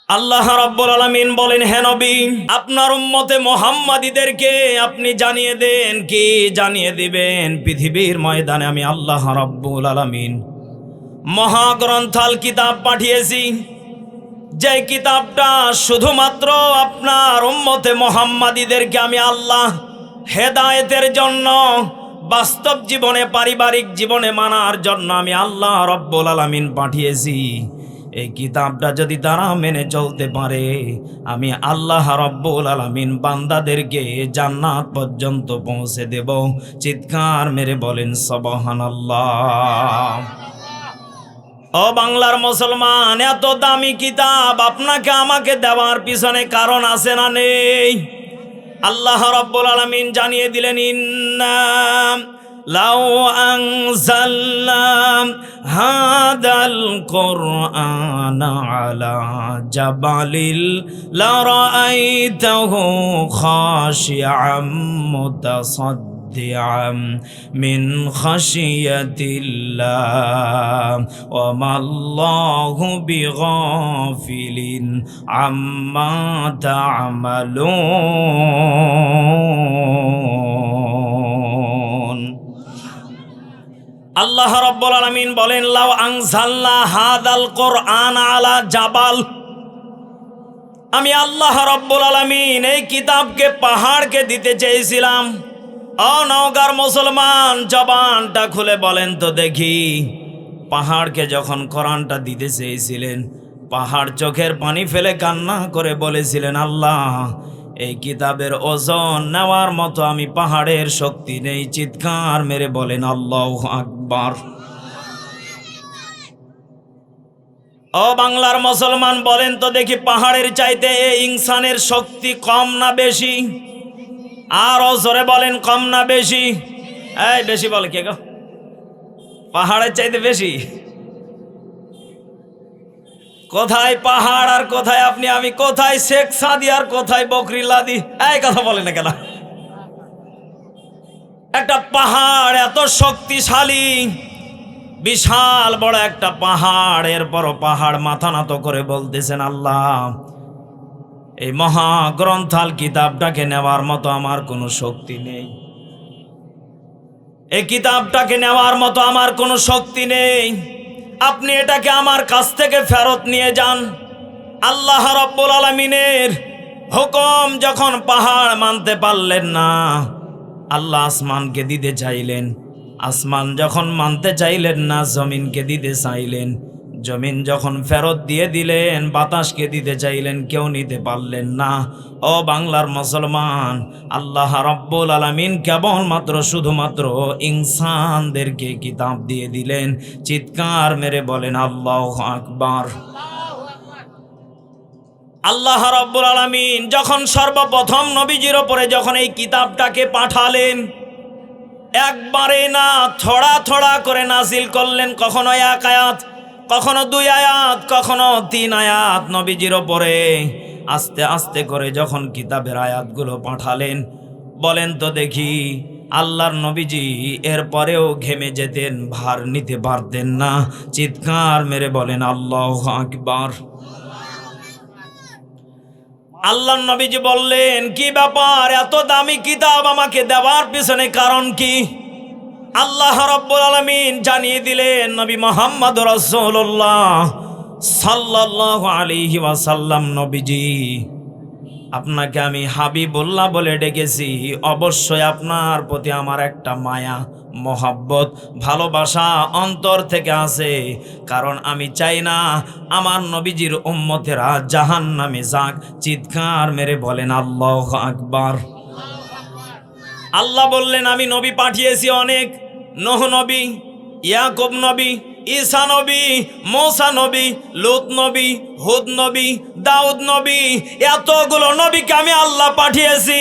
আল্লাহ রাব্বুল আলামিন বলেন, হে নবী, আপনার উম্মতে মুহাম্মাদীদেরকে আপনি জানিয়ে দেন। কি জানিয়ে দিবেন? পৃথিবীর ময়দানে আমি আল্লাহ রাব্বুল আলামিন মহাগ্রন্থাল কিতাব পাঠিয়েছি, যে কিতাবটা শুধুমাত্র আপনার উম্মতে মুহাম্মাদীদেরকে আমি আল্লাহ হেদায়েতের জন্য, বাস্তব জীবনে পারিবারিক জীবনে মানার জন্য আমি আল্লাহ রাব্বুল আলামিন পাঠিয়েছি। এই কিতাবটা যদি তারা মেনে চলতে পারে, আমি আল্লাহ রাব্বুল আলামিন বান্দাদেরকে জান্নাত পর্যন্ত পৌঁছে দেব। চিৎকার মেরে বলেন সুবহানাল্লাহ। ও বাংলার মুসলমান, এত দামি কিতাব আপনাকে আমাকে দেওয়ার পিছনে কারণ আছে না নেই? আল্লাহ রাব্বুল আলামিন জানিয়ে দিলেন, ইন্না লাউ আনজালনা হাদাল কুরআনা আলা জাবালিল লারাআইতাহু খাশিআম মুতাসাদ্দিআম মিন খাশিয়াতিল্লাহ ওয়া মাল্লাহু বিগাফিলিন আম্মা তা'মালুন। আল্লাহ রাব্বুল আলামিন বলেন, লাউ আনজালনা হাদাল কুরআন আলা জাবাল, আমি আল্লাহ রাব্বুল আলামিন এই কিতাবকে পাহাড়কে দিতে চেয়েছিলাম। ও নওগাঁর মুসলমান, জবানটা খুলে বলেন তো দেখি, পাহাড়কে যখন কোরআনটা দিতে চেয়েছিলেন, পাহাড় চোখের পানি ফেলে কান্না করে বলেছিলেন, আল্লাহ এই কিতাবের ওজন নেওয়ার মতো আমি পাহাড়ের শক্তি নেই। চিৎকার মেরে বলেন আল্লাহু আকবার। ও বাংলার মুসলমান, বলেন তো দেখি, পাহাড়ের চাইতে এই ইনসানের শক্তি কম না বেশি? আরো জোরে বলেন, কম না বেশি? এই বেশি বলে কে গো? পাহাড়ের চাইতে বেশি? কোথায় পাহাড় আর কোথায় আপনি আমি? কোথায় শেখ সাদি আর কোথায় বকরি লাদি? এই কথা বলে না কেন? একটা পাহাড় এত শক্তিশালী, বিশাল বড় একটা পাহাড়, এরপর পাহাড় মাথা নত করে বলতেছেন, আল্লাহ এই মহাগ্রন্থাল কিতাবটাকে নেওয়ার মতো আমার কোনো শক্তি নেই। এই কিতাবটাকে নেওয়ার মতো আমার কোনো শক্তি নেই। আপনি এটাকে আমার কাছ থেকে ফেরত নিয়ে যান। আল্লাহ রাব্বুল আলামিনের হুকুম যখন পাহাড় মানতে পারলেন না, আল্লাহ আসমানকে দিতে চাইলেন। আসমান যখন মানতে চাইলেন না, জমিনকে দিতে চাইলেন। জমিন যখন ফেরত দিয়ে দিলেন, বাতাসকে দিতে চাইলেন, কেউ নিতে পারলেন না। ও বাংলার মুসলমান, আল্লাহ রাব্বুল আলামিন কেবলমাত্র শুধুমাত্র ইনসানদেরকে কিতাব দিয়ে দিলেন। চিৎকার মেরে বলেন আল্লাহু আকবার। আল্লাহ রাব্বুল আলামিন যখন সর্বপ্রথম নবীজির ওপরে যখন এই কিতাবটাকে পাঠালেন, একবারে না থোড়া থোড়া করে নাজিল করলেন। কখনো এক আয়াত, কখনো দুই আয়াত, কখনো তিন আয়াত নবীজির ওপরে আস্তে আস্তে করে যখন কিতাবের আয়াতগুলো পাঠালেন, বলেন তো দেখি, আল্লাহর নবীজি এরপরেও ঘেমে যেতেন, ভার নিতে পারতেন না। চিৎকার মেরে বলেন আল্লাহু আকবার। আল্লাহর নবীজি বললেন, কি ব্যাপার, এত দামি কিতাব আমাকে দেওয়ার পিছনে কারণ কি? আল্লাহ রাব্বুল আলামিন জানিয়ে দিলেন, নবী মুহাম্মদ রাসূলুল্লাহ সাল্লাল্লাহু আলাইহি ওয়াসাল্লাম, নবীজি আপনাকে আমি হাবিবুল্লাহ বলে ডেকেছি। অবশ্যই আপনার প্রতি আমার একটা মায়া, মহব্বত, ভালোবাসা অন্তর থেকে আছে। কারণ আমি চাই না আমার নবীজির উম্মতেরা জাহান্নামে যাক। চিৎকার মেরে বলেন আল্লাহু আকবার। আল্লাহ বললেন, আমি নবী পাঠিয়েছি অনেক। নূহ নবী, ইয়াকুব নবী, ঈসা নবী, মূসা নবী, লূত নবী, হুদ নবী, দাউদ নবী, এতগুলো নবীকে আমি আল্লাহ পাঠিয়েছি।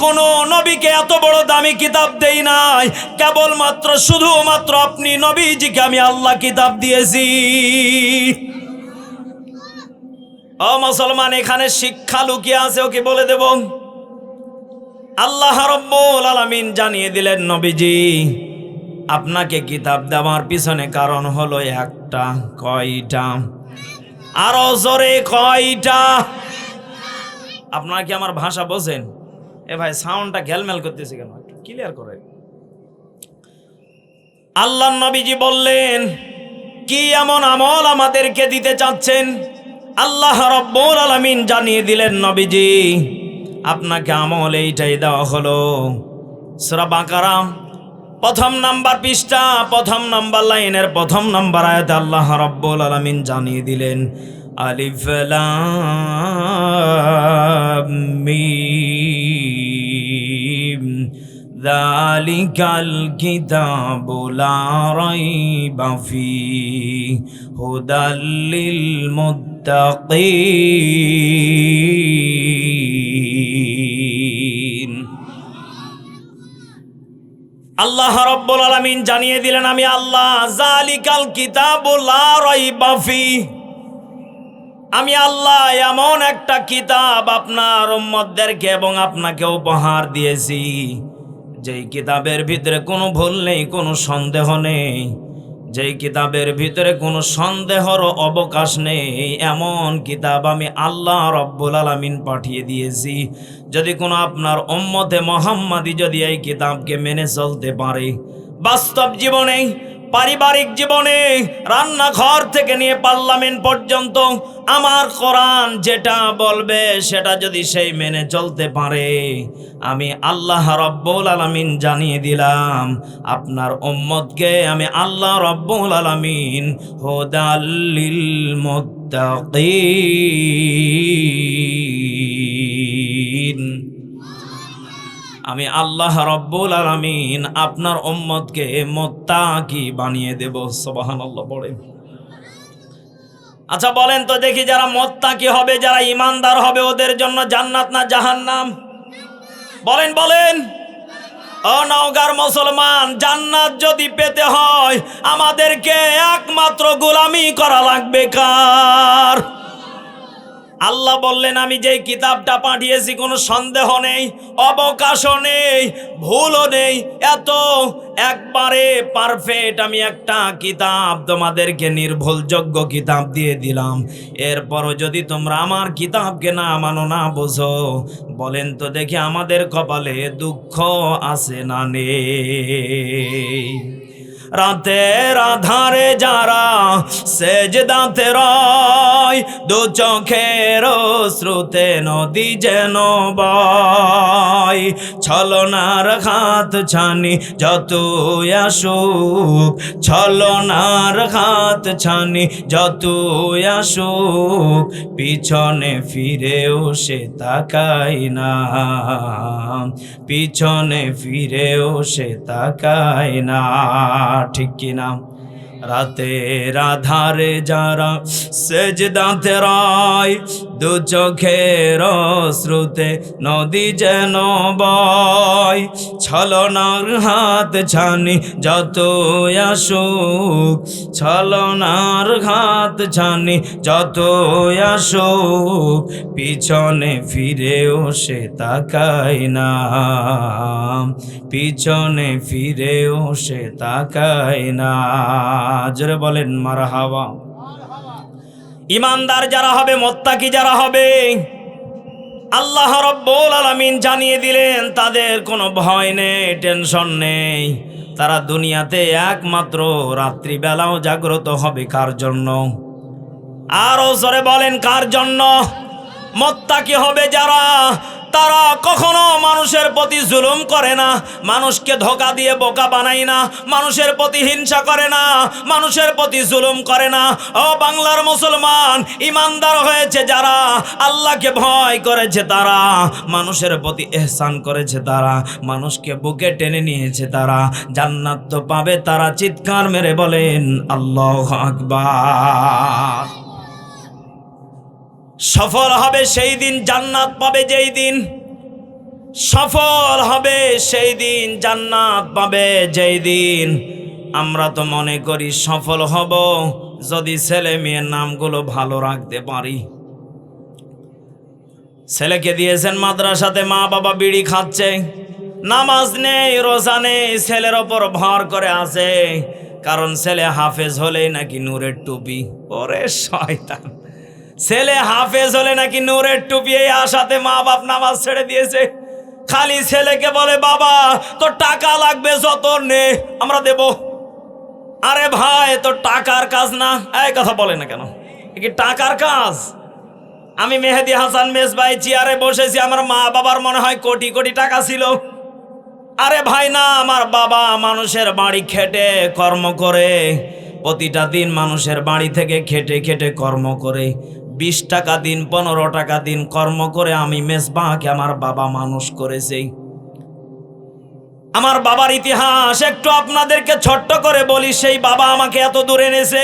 কোন নবীকে এত বড় দামি কিতাব দেই নাই। কেবলমাত্র শুধুমাত্র আপনি নবীজিকে আমি আল্লাহ কিতাব দিয়েছি। ও মুসলমান, এখানে শিক্ষা লুকিয়ে আছে, ওকে বলে দেব। আল্লাহ রাব্বুল আলামিন জানিয়ে দিলেন, নবীজি আপনাকে কিতাব দেওয়ার পিছনে কারণ হলো একটা। কয়টা? আরো জোরে কয়টা? আপনারা কি আমার ভাষা বোঝেন? এ ভাই সাউন্ডটা ঘেলমেল করতেছে কেন? একটু ক্লিয়ার করে। আল্লাহর নবীজি বললেন, কি এমন আমল আমাদেরকে দিতে চাচ্ছেন? আল্লাহ রাব্বুল আলামিন জানিয়ে দিলেন, নবীজি আপনাকে আমল এইটাই দেওয়া হলো। সূরা বাকারা প্রথম নাম্বার পৃষ্ঠা, প্রথম নাম্বার লাইনের প্রথম নাম্বার আয়াতে আল্লাহ রাব্বুল আলামিন জানিয়ে দিলেন, আলিফ লাম মিম যালিকাল কিতাবু লা রাইবা ফীহি হুদাল লিল মুত্তাকিন। আল্লাহ রাব্বুল আলামিন জানিয়ে দিলেন, আমি আল্লাহ যালিকাল কিতাবু লা রাইবা ফীহি, আমি আল্লাহ এমন একটা কিতাব আপনার উম্মতদেরকে এবং আপনাকে উপহার দিয়েছি, যেই কিতাবের ভিতরে কোনো ভুল নেই, কোনো সন্দেহ নেই, যেই কিতাবের ভিতরে কোনো সন্দেহর অবকাশ নেই, এমন কিতাব আমি আল্লাহ রাব্বুল আলামিন পাঠিয়ে দিয়েছি। যদি কোনো আপনার উম্মতে মুহাম্মাদি যদি এই কিতাবকে মেনে চলতে পারে, বাস্তব জীবনে, পারিবারিক জীবনে, রান্নাঘর থেকে নিয়ে পার্লামেন্ট পর্যন্ত আমার কোরআন যেটা বলবে সেটা যদি সেই মেনে চলতে পারে, আমি আল্লাহ রাব্বুল আলামিন জানিয়ে দিলাম, আপনার উম্মতকে আমি আল্লাহ রাব্বুল আলামিন হুদাল লিল মুত্তাকিন, আমি আল্লাহ রাব্বুল আলামিন আপনার উম্মতকে মুত্তাকি বানিয়ে দেব। সুবহানাল্লাহ বলেন। আচ্ছা বলেন তো দেখি, যারা মুত্তাকি হবে, যারা ঈমানদার হবে, ওদের জন্য জান্নাত না জাহান্নাম? বলেন বলেন। ও নওগাঁর মুসলমান, জান্নাত যদি পেতে হয় আমাদেরকে একমাত্র গোলামি করা লাগবে কার? আল্লাহ বললেন, আমি যেই কিতাবটা পাঠিয়েছি কোনো সন্দেহ নেই, অবকাশও নেই, ভুলও নেই, এত একবারে পারফেক্ট আমি একটা কিতাব তোমাদেরকে নির্ভুলযোগ্য কিতাব দিয়ে দিলাম। এরপরও যদি তোমরা আমার কিতাবকে না মানো, না বোঝো, বলেন তো দেখি আমাদের কপালে দুঃখ আছে না নেই? রাতের আধারে যারা সেজদাতে রয়, দু চোখের শ্রুতে নদী যেন বয়, ছলনার হাত ছানি যত আসুক, ছলনার হাত ছানি যত আসুক, পিছনে ফিরেও সে তাকায় না, পিছনে ফিরেও সে তাকায় না, ঠিক কিনা? রাতের আধারে যারা সেজদাতে রয়, দু চোখের শ্রুতে নদী যেন বয়, ছলনার হাত ছানি যত আসুক, ছলনার হাত ছানি যত আসুক, পিছনে ফিরেও সে তাকায় না, পিছনে ফিরেও সে তাকায় না। জোরে বলেন মারহাবা। ঈমানদার যারা হবে, মুত্তাকি যারা হবে, আল্লাহ রাব্বুল আলামিন জানিয়ে দিলেন তাদের কোনো ভয় নেই, টেনশন নেই। তারা দুনিয়াতে একমাত্র রাত্রিবেলাও জাগ্রত হবে কার জন্য? আরো জোরে বলেন কার জন্য? মুত্তাকি হবে যারা, তারা কখনো মানুষের প্রতি জুলুম করে না, মানুষকে ধোঁকা দিয়ে বোকা বানায় না, মানুষের প্রতি হিংসা করে না, মানুষের প্রতি জুলুম করে না। ও বাংলার মুসলমান, ঈমানদার হয়েছে যারা, আল্লাহকে ভয় করেছে তারা, মানুষের প্রতি ইহসান করেছে তারা, মানুষকে বুকে টেনে নিয়েছে তারা, জান্নাত তো পাবে তারা। চিৎকার মেরে বলেন আল্লাহু আকবার। সফল হবে সেই দিন, জান্নাত পাবে যেই দিন, সফল হবে সেই দিন, জান্নাত পাবে যেই দিন। আমরা তো মনে করি সফল হব যদি ছেলে মেয়ের নামগুলো ভালো রাখতে পারি। ছেলেকে দিয়েছেন মাদ্রাসাতে, মা বাবা বিড়ি খাচ্ছে, নামাজ নেই, রোজা নেই, ছেলের ওপর ভর করে আছে, কারণ ছেলে হাফেজ হলেই নাকি নূরের টুপি। ওরে শয়তান, ছেলে হাফেজ হলে নাকি নূরের টুপি, এই আশাতে মা বাপ নামাজ ছেড়ে দিয়েছে। খালি ছেলেকে বলে বাবা তোর টাকা লাগবে যত নে আমরা দেব। আরে ভাই তোর টাকার কাজ না, এই কথা বলে না কেন, কি টাকার কাজ? আমি মেহেদি হাসান মেজবাই চেয়ারে বসেছি, আমার মা বাবার মনে হয় কোটি কোটি টাকা ছিল। আরে ভাই না, আমার বাবা মানুষের বাড়ি খেটে কর্ম করে, প্রতিটা দিন মানুষের বাড়ি থেকে খেটে খেটে কর্ম করে 20 টাকা দিন 15 টাকা দিন কর্ম করে আমি মেজবাহকে আমার বাবা মানুষ করেছে। আমার বাবার ইতিহাস একটু আপনাদেরকে ছোট্ট করে বলি। সেই বাবা আমাকে এত দূর এনেছে।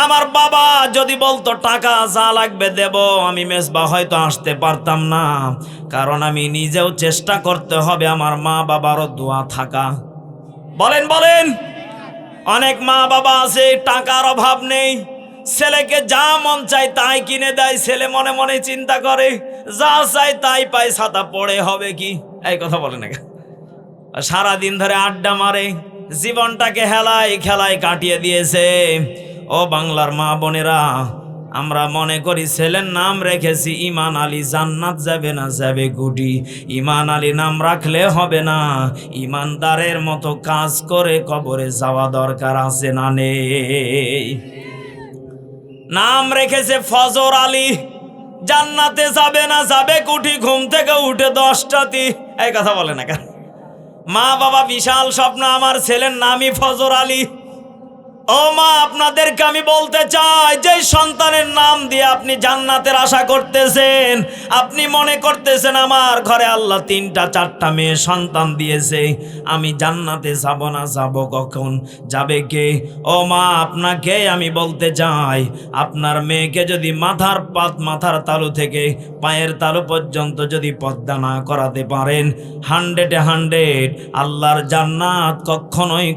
আমার বাবা যদি বলতো টাকা যা লাগবে দেব, আমি মেজবা হয়তো আসতে পারতাম না, কারণ আমি নিজেও চেষ্টা করতে হবে আমার মা বাবারও দোয়া থাকা। বলেন বলেন, অনেক মা বাবা আছে টাকার অভাব নেই, ছেলেকে যা মন চায় তাই কিনে দেয়, ছেলে মনে মনে চিন্তা করে যা চাই তাই পাই, ছাতা পড়ে হবে কি, এই কথা বলে না। সারাদিন ধরে আড্ডা মারে, জীবনটাকে হেলায় খেলায় কাটিয়ে দিয়েছে। ও বাংলার মা বোনেরা, আমরা মনে করি ছেলের নাম রেখেছি ইমান আলী, জান্নাত যাবে না যাবে গুটি। ইমান আলী নাম রাখলে হবে না, ইমানদারের মতো কাজ করে কবরে যাওয়া দরকার আছে না নেই? নাম রেখেছে ফজর আলী, জান্নাতে যাবে না যাবে কুটি, ঘুম থেকে উঠে 10টাতে, এই কথা বলে না কেন? মা বাবা বিশাল স্বপ্ন, আমার ছেলের নামই ফজর আলী। ও মা, আপনাদেরকে আমি বলতে চাই, যে সন্তানের নাম দিয়ে আপনি জান্নাতের আশা করতেছেন, আপনি মনে করতেছেন আমার ঘরে আল্লাহ 3টা 4টা মেয়ে সন্তান দিয়েছে, আমি জান্নাতে যাব না, যাব কখন, যাবে কে? ও মা, আপনাকে আমি বলতে চাই, আপনার মেয়েকে যদি মাথার তালু থেকে পায়ের তালু পর্যন্ত যদি পর্দা না করাতে পারেন, 100 আল্লাহর জান্নাত কখনোই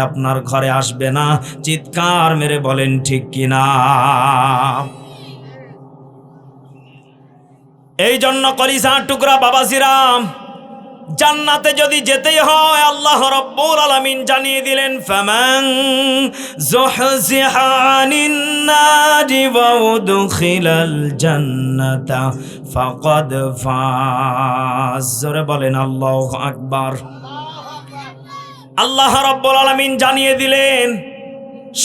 আপনার ঘরে আসবে না। চিৎকার মেরে বলেন ঠিক কিনা? এই জন্য কলিজার টুকরা বাবাজিরাম, জান্নাতে যদি যেতেই হয় আল্লাহ রাব্বুল আলামিন জানিয়ে দিলেন, ফামান যুহজিহা আনিন নারি ওয়া উদখিলাল জান্নাতা ফাকাদ ফাজ। জোরে বলেন আল্লাহু আকবার। আল্লাহ রাব্বুল আলামিন জানিয়ে দিলেন,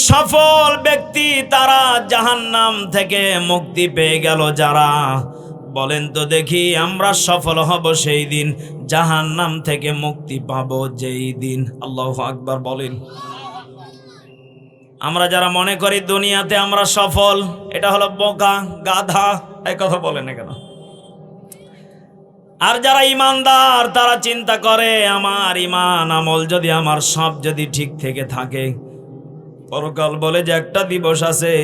সফল ব্যক্তি তারা জাহান্নাম থেকে মুক্তি পেয়ে গেল যারা। বলেন তো দেখি, আমরা সফল হব সেই দিন, জাহান্নাম থেকে মুক্তি পাবো যেই দিন। আল্লাহু আকবার বলেন। আমরা যারা মনে করি দুনিয়াতে আমরা সফল, এটা হলো বোকা গাধা, এই কথা বলে না কেন? আর যারা ইমানদার তারা চিন্তা করে, আমার ইমান আমল যদি আমার সব যদি ঠিক থেকে থাকে, পরকাল বলে যে একটা দিবস আছে,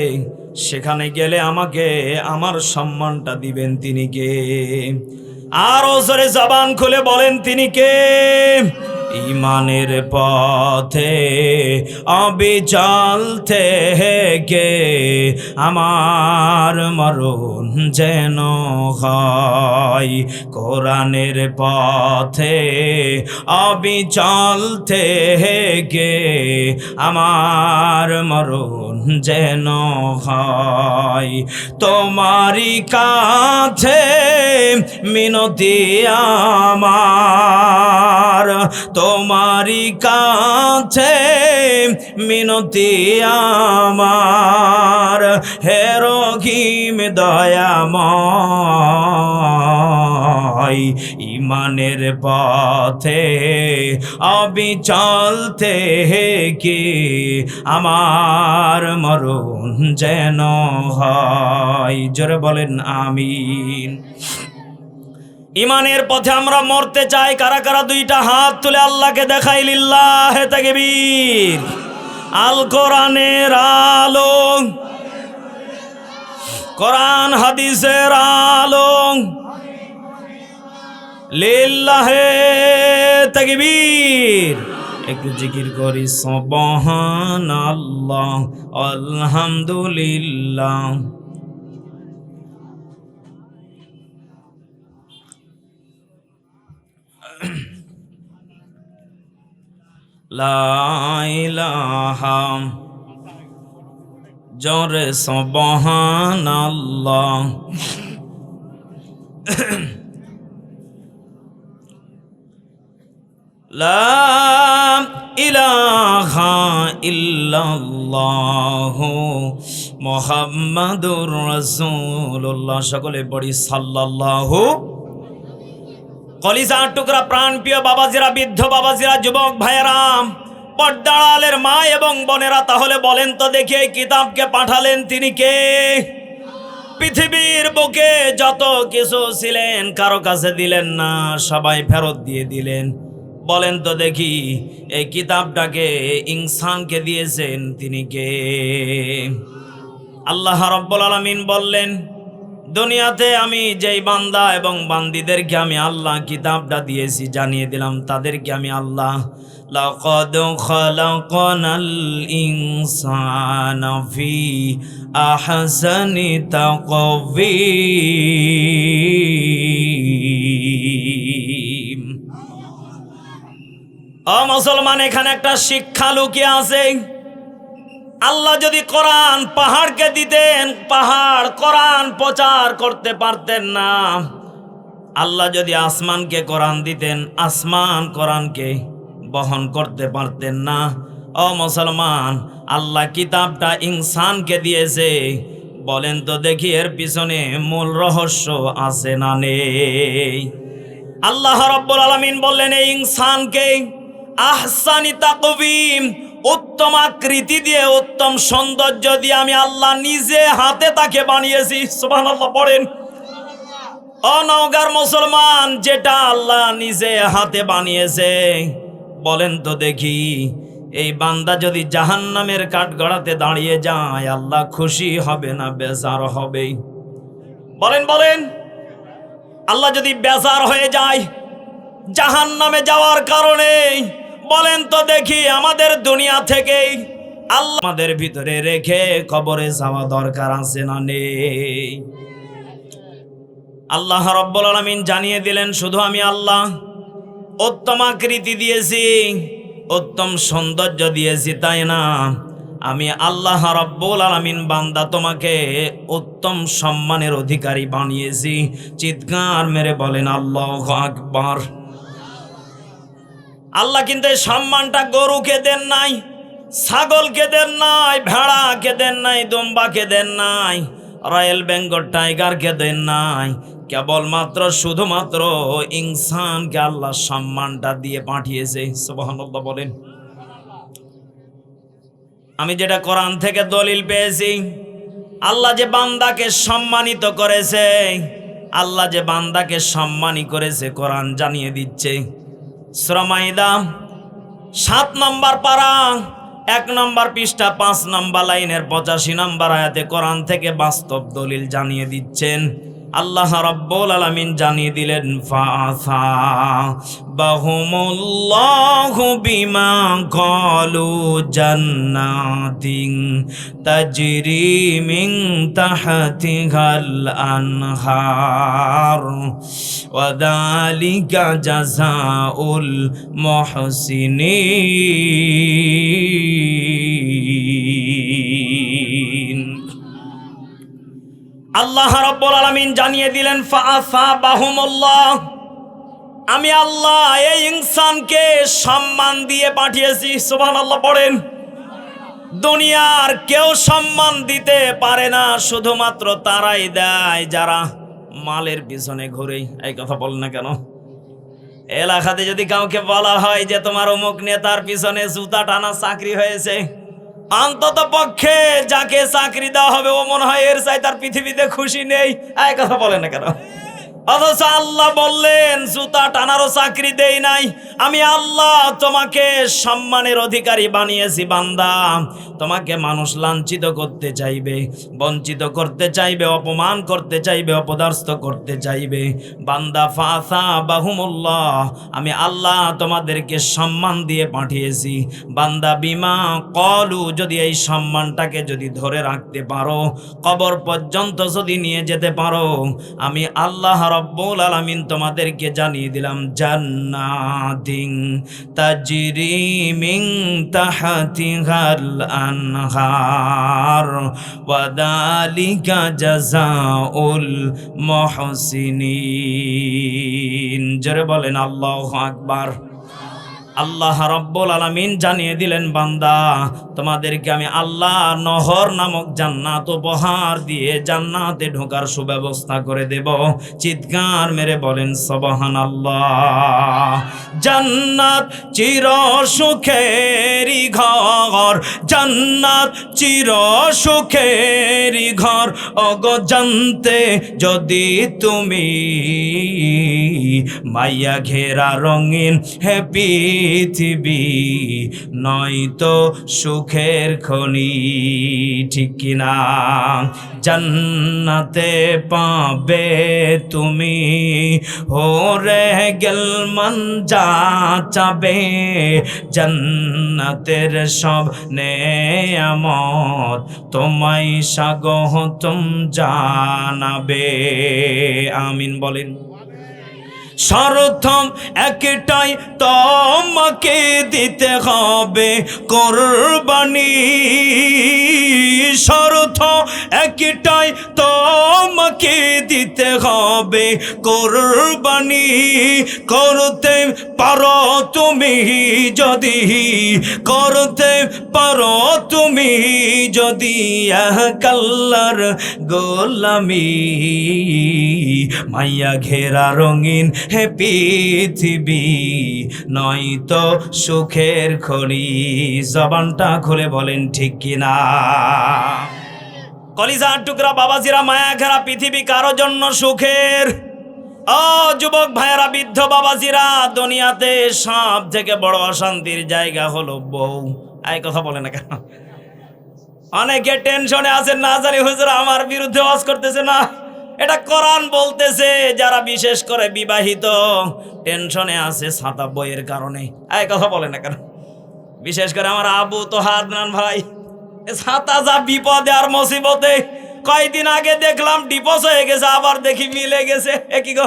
সেখানে গেলে আমাকে আমার সম্মানটা দিবেন, তিনি কে? আর ওসরে জবান খুলে বলেন তিনি কে? ইমানের পথে অবিচল থেকে আমার মরণ যেন হয়, কোরআনের পথে অবিচল থেকে আমার মরণ যেন হয়। তোমারই কাছে মিনতি আমার, তোমারই কাছে মিনতি আমার, হে রহিম দয়াময়। ইমানের পথে অবিচল থেকে আমার মরণ যেন হয়। জোরে বলেন আমিন। ইমানের পথে আমরা মরতে চাই। কারা কারা 2টা হাত তুলে আল্লাহকে দেখাই লিল্লাহে তাকবীর। আল কোরআনের আলো, কোরআন হাদিসের আলো, লিল্লাহে তাকবীর। একটু জিকির করি সুবহানাল্লাহ আলহামদুলিল্লাহ। লা ইলাহা, জোরে সুবহানাল্লাহ। লা ইলাহা ইল্লাল্লাহ মুহাম্মাদুর রাসূলুল্লাহ। সকলে পড়ি সাল্লাল্লাহু। কলিজার টুকরা প্রাণপ্রিয় বাবাজিরা, বৃদ্ধ বাবাজিরা, যুবক ভাইয়েরা, পর্দাড়ালের মা এবং বোনেরা, তাহলে বলেন তো দেখি এই কিতাবকে পাঠালেন তিনি কে? পৃথিবীর বুকে যত কিছু ছিলেন কারো কাছে দিলেন না, সবাই ফেরত দিয়ে দিলেন। বলেন তো দেখি এই কিতাবটাকে ইনসানকে দিয়েছেন তিনি কে? আল্লাহ রাব্বুল আলামিন বললেন, দুনিয়াতে আমি যেই বান্দা এবং বান্দীদেরকে আমি আল্লাহ কিতাবটা দিয়েছি, জানিয়ে দিলাম তাদেরকে আমি আল্লাহ লাকাদ খালাকনাল ইনসানা ফি আহসানি তাকওয়িম। ও মুসলমান, এখানে একটা শিক্ষা লুকিয়ে আছে। আল্লাহ যদি কোরআন পাহাড়কে দিতেন, পাহাড় কোরআন প্রচার করতে পারতেন না। আল্লাহ যদি আসমানকে কোরআন দিতেন, আসমান কোরআনকে বহন করতে পারতেন না। ও মুসলমান, আল্লাহ কিতাবটা ইনসানকে দিয়েছে। বলেন তো দেখি এর পিছনে মূল রহস্য আছে না নেই? আল্লাহ রাব্বুল আলামিন বললেন এই ইনসানকে আহসানি তাকওয়িম, উত্তম আকৃতি দিয়ে, উত্তম সৌন্দর্য দিয়ে আমি আল্লাহ নিজে হাতে তাকে বানিয়েছি। সুবহানাল্লাহ পড়েন। ও নওগাঁর মুসলমান, যেটা আল্লাহ নিজে হাতে বানিয়েছে, বলেন তো দেখি এই বান্দা যদি জাহান্নামের কাঠগড়াতে দাঁড়িয়ে যায়, আল্লাহ খুশি হবে না বেজার হবে? বলেন বলেন। আল্লাহ যদি বেজার হয়ে যায় জাহান্নামে যাওয়ার কারণে, বলেন তো দেখি আমাদের দুনিয়া থেকেই আল্লাহ আমাদের ভিতরে রেখে কবরে যাওয়া দরকার আছে না নেই? আল্লাহ রাব্বুল আলামিন জানিয়ে দিলেন, শুধু আমি আল্লাহ উত্তম আকৃতি দিয়েছি, উত্তম সৌন্দর্য দিয়েছি তাই না, আমি আল্লাহ রাব্বুল আলামিন বান্দা তোমাকে উত্তম সম্মানের অধিকারী বানিয়েছি। চিৎকার মেরে বলেন আল্লাহু আকবার। আল্লাহ কিন্তু এই সম্মানটা গরুকে দেন নাই, ছাগলকে দেন নাই, ভেড়াকে দেন নাই, দুম্বাকে দেন নাই, রয়্যাল বেঙ্গল টাইগারকে দেন নাই। কেবলমাত্র শুধুমাত্র ইনসানকে আল্লাহ সম্মানটা দিয়ে পাঠিয়েছে। সুবহানাল্লাহ বলেন। আমি যেটা কোরআন থেকে দলিল পেয়েছি, আল্লাহ যে বান্দাকে সম্মানিত করেছে, আল্লাহ যে বান্দাকে সম্মানী করেছে, কোরআন জানিয়ে দিচ্ছে। সূরা মাইদা 7 নম্বর পারা 1 নম্বর পৃষ্ঠা 5 নম্বর লাইনের 85 নম্বর আয়াতে কোরআন থেকে বাস্তব দলিল জানিয়ে দিচ্ছেন। আল্লাহ রাব্বুল আলামিন জানিয়ে দিলেন, ফাআসা বাহুমুল্লাহু বিমা ক্বালু জান্নাতিন তাজরি মিন তাহতিহাল আনহার ওয়া যালিকা জাযাউল মুহসিনিন। আল্লাহ রাব্বুল আলামিন জানিয়ে দিলেন, ফাআসাবাহুমুল্লাহ, আমি আল্লাহ এই ইনসানকে সম্মান দিয়ে পাঠিয়েছি। সুবহানাল্লাহ পড়েন। দুনিয়ার কেউ সম্মান দিতে পারে না, শুধুমাত্র তারাই দেয় যারা মালের পিছনে ঘুরে। এই কথা বল না কেন? এলাকাতে যদি কাউকে বলা হয় যে তোমার অমুক নেতার পিছনে জুতা টানা চাকরি হয়েছে, অন্তত পক্ষে যাকে চাকরি দেওয়া হবে ও মনে হয় এর চাই তার পৃথিবীতে খুশি নেই। এই কথা বলে না কেন? অথচ আল্লাহ বললেন জুতা টানারও চাকরি দেই নাই, আমি আল্লাহ তোমাকে সম্মানের অধিকারী বানিয়েছি। বান্দা, তোমাকে মানুষ লাঞ্ছিত করতে চাইবে, বঞ্চিত করতে চাইবে, অপমান করতে চাইবে, অপদস্থ করতে চাইবে, বান্দা ফাআসাবাহুমুল্লাহ, আমি আল্লাহ তোমাদেরকে সম্মান দিয়ে পাঠিয়েছি। বান্দা বিমা ক্বালু, যদি এই সম্মানটাকে যদি ধরে রাখতে পারো, কবর পর্যন্ত যদি নিয়ে যেতে পারো, আমি আল্লাহ রাব্বুল আলামিন তোমাদেরকে জানিয়ে দিলাম জান্নাতিন তাজরি মিন তাহতিহাল আনহার ওয়া যালিকা জাযাউল মুহসিনিন। জোরে বলেন আল্লাহু আকবার। আল্লাহ রাব্বুল আলামিন জানিয়ে দিলেন বান্দা তোমাদেরকে আমি আল্লাহ নহর নামক জান্নাত উপহার দিয়ে জান্নাতে ঢোকার সুব্যবস্থা করে দেব। চিৎকার মেরে বলেন সুবহানাল্লাহ। জান্নাত চির সুখেরই ঘর, জান্নাত চির সুখেরই ঘর। ওগো জানতে যদি তুমি মাইয়া ঘেরা রঙিন হে পৃথিবী নয়তো সুখের খনি, ঠিক কিনা? জান্নাতে পাবে তুমি হোরে গেল মন যা চাবে, জান্নাতের সব নেয়ামত তোমায় স্বাগতম জানাবে। আমিন বলেন। শর্ত একটাই তোমাকে দিতে হবে কোরবানি, শর্ত একটাই তোমাকে দিতে হবে কোরবানি। করতে পারো তুমি যদি, করতে পারো তুমি যদি এক আল্লাহর গোলামি, মাইয়া ঘেরা রঙিন হে পৃথিবী নয়তো সুখের খনি। জবানটা খুলে বলেন ঠিক কিনা? কলিজার টুকরা বাবাজিরা, মায়া ঘেরা পৃথিবী কারো জন্য সুখের? ও যুবক ভাইয়েরা, বৃদ্ধ বাবাজিরা, দুনিয়াতে সব থেকে বড় অশান্তির জায়গা হলো বউ। এই কথা বলে না কেন? অনেকে টেনশনে আছেন, না জানি হুজুর আমার বিরুদ্ধে ওয়াজ করতেছে না। এটা কোরআন বলতেছে যারা বিশেষ করে বিবাহিত টেনশনে আছে ছাতা বইয়ের কারণে। এই কথা বলে না কেন? বিশেষ করে আমার আবু তো হাদনান ভাই, ছাতা যা বিপদে আর মুসিবতে। কয়েকদিন আগে দেখলাম ডিভোর্স হয়ে গেছে, আবার দেখি মিলে গেছে। একই গো,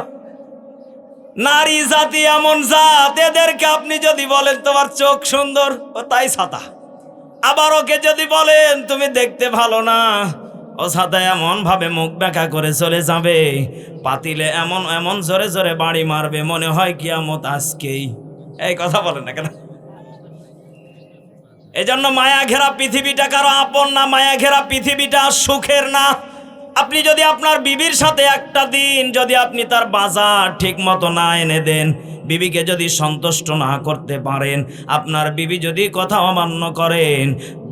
নারী জাতি এমন জাত, এদেরকে আপনি যদি বলেন তোমার চোখ সুন্দর, ও তাই ছাতা। আবার ওকে যদি বলেন তুমি দেখতে ভালো না, ও ছাতা এমন ভাবে মুখ ব্যাখ্যা করে চলে যাবে, পাতিলে এমন এমন জোরে জোরে বাড়ি মারবে, মনে হয় কিয়ামত আজকেই। এই কথা বলে না কেন? এজন্য মায়া ঘেরা পৃথিবীটা কারো আপন না, মায়া ঘেরা পৃথিবীটা সুখের না। আপনি যদি আপনার বিবির সাথে একটা দিন যদি আপনি তার বাজার ঠিক মতো না এনে দেন, বিবিকে যদি সন্তুষ্ট না করতে পারেন, আপনার বিবি যদি কথা অমান্য করেন,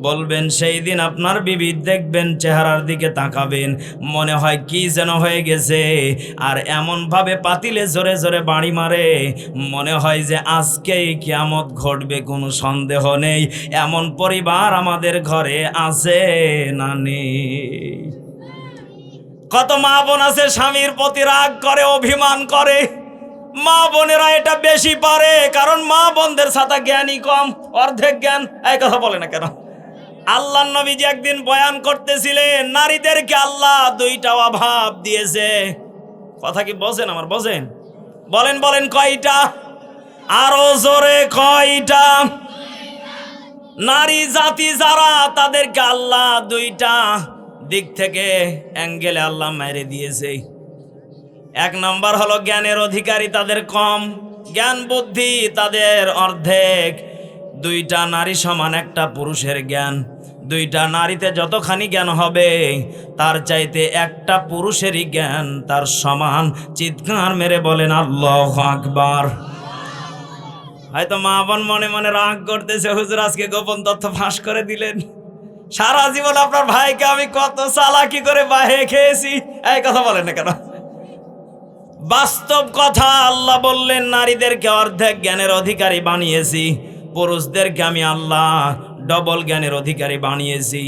বলবেন সেই দিন আপনার বিবি দেখবেন চেহারার দিকে তাকাবেন, মনে হয় কি যেন হয়ে গেছে। আর এমনভাবে পাতিলে জোরে জোরে বাড়ি মারে, মনে হয় যে আজকেই কিয়ামত ঘটবে, কোনো সন্দেহ নেই। এমন পরিবার আমাদের ঘরে আছে না নেই? কত মা বোন আছে স্বামীর প্রতি রাগ করে, অভিমান করে। মা বোনেরা এটা বেশি পারে, কারণ মা বোনদের সাথে জ্ঞানী কম, অর্ধেক জ্ঞান। এই কথা বলে না কেন? আল্লাহর নবীজি একদিন বয়ান করতেছিলেন, নারীদেরকে আল্লাহ দুইটা অভাব দিয়েছে। কথা কি বোঝেন আমার? বোঝেন? বলেন বলেন কয়টা? আরো জোরে কয়টা? নারী জাতি যারা, তাদেরকে আল্লাহ দুইটা দিক থেকে অ্যাঙ্গেলে আল্লাহ মেরে দিয়েছে। এক নম্বর হলো জ্ঞানের অধিকারী তাদের কম, জ্ঞান বুদ্ধি তাদের অর্ধেক। দুইটা নারী সমান একটা পুরুষের জ্ঞান। দুইটা নারীতে যতখানি জ্ঞান হবে, তার চাইতে একটা পুরুষেরই জ্ঞান তার সমান। চিৎকার মেরে বলেন আল্লাহু আকবার। হয়তো মা বোন মনে মনে রাগ করতেছে, হুজুর আজকে গোপন তথ্য ফাঁস করে দিলেন। সারা জীবন আপনার ভাইকে আমি কত চালাকি করে বাহে খেয়েছি। এই কথা বলেন না কেন? বাস্তব কথা, আল্লাহ বললেন নারীদেরকে অর্ধেক জ্ঞানের অধিকারী বানিয়েছি, পুরুষদেরকে আমি আল্লাহ ডবল জ্ঞানের অধিকারী বানিয়েছি।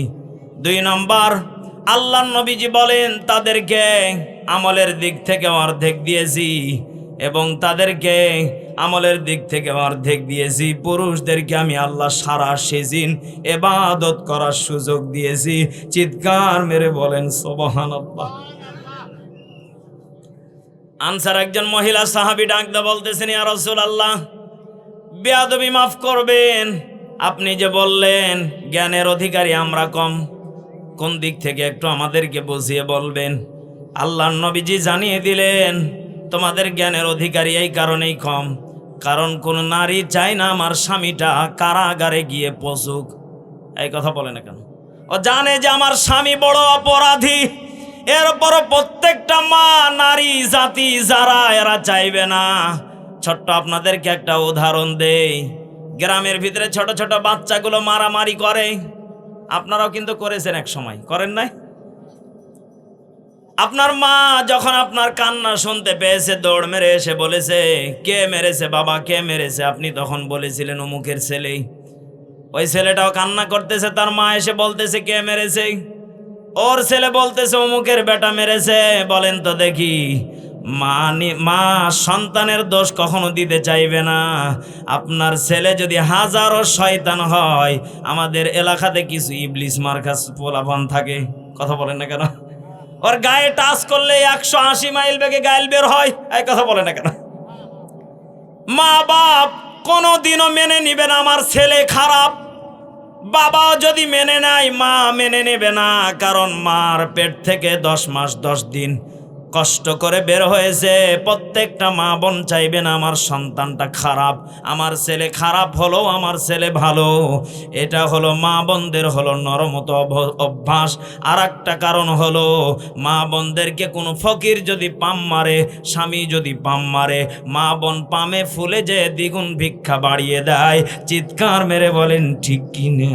দুই নম্বর, আল্লাহ নবীজি বলেন তাদেরকে আমলের দিক থেকে অর্ধেক দিয়েছি এবং তাদেরকে আমলের দিক থেকে অর্ধেক দিয়েছি। পুরুষদেরকে আমি আল্লাহ সারা সেদিন ইবাদত করার সুযোগ দিয়েছি। চিৎকার মেরে বলেন সুবহানাল্লাহ। আনসার একজন মহিলা সাহাবী ডাক দিয়ে বলতেছেন, ইয়া রাসূলুল্লাহ, বেয়াদবি মাফ করবেন, আপনি যে বললেন জ্ঞানের অধিকারী আমরা কম, কোন দিক থেকে একটু আমাদেরকে বুঝিয়ে বলবেন। আল্লাহর নবীজি জানিয়ে দিলেন, তোমাদের জ্ঞানের অধিকারী এই কারণেই কম, কারণ কোন নারী চায় না আমার স্বামীটা কারাগারে গিয়ে পচুক। এই কথা বলে না কেন? ও জানে যে আমার স্বামী বড় অপরাধী। এরপর প্রত্যেকটা মা, নারী জাতি যারা, এরা চাইবে না। ছোট্ট আপনাদেরকে একটা উদাহরণ দেই। গ্রামের ভিতরে ছোট ছোট বাচ্চাগুলো মারামারি করে, আপনারাও কিন্তু করেছেন এক সময়, করেন নাই? আপনার মা যখন আপনার কান্না শুনতে পেয়েছে, দৌড় মেরে এসে বলেছে, কে মেরেছে বাবা, কে মেরেছে? আপনি তখন বলেছিলেন অমুকের ছেলে। ওই ছেলেটাও কান্না করতেছে, তার মা এসে বলতেছে কে মেরেছে? ওর ছেলে বলতেছে অমুকের বেটা মেরেছে। বলেন তো দেখি, মা সন্তানের দোষ কখনো দিতে চাইবে না। আপনার ছেলে যদি হাজারো শয়তান হয়, আমাদের এলাকাতে কিছু ইবলিস মার্কাস পোলাপান থাকে, কথা বলেন না কেন? ওর গায়ে টাচ করলে 180 মাইল বেগে গাইল বের হয়, এই কথা বলে না কেন? মা বাপ কোনোদিনও মেনে নিবে না আমার ছেলে খারাপ। বাবা যদি মেনে নেয়, মা মেনে নেবে না, কারণ মার পেট থেকে 10 মাস 10 দিন কষ্ট করে বের হয়েছে। প্রত্যেকটা মা বোন চাইবে না আমার সন্তানটা খারাপ, আমার ছেলে খারাপ হলো আমার ছেলে ভালো। এটা হলো মা বোনদের হলো নরমত অভ্যাস। আর একটা কারণ হলো, মা বোনদেরকে কোনো ফকির যদি পাম মারে, স্বামী যদি পাম মারে, মা বোন পামে ফুলে যে দ্বিগুণ ভিক্ষা বাড়িয়ে দেয়। চিৎকার মেরে বলেন ঠিক কিনা?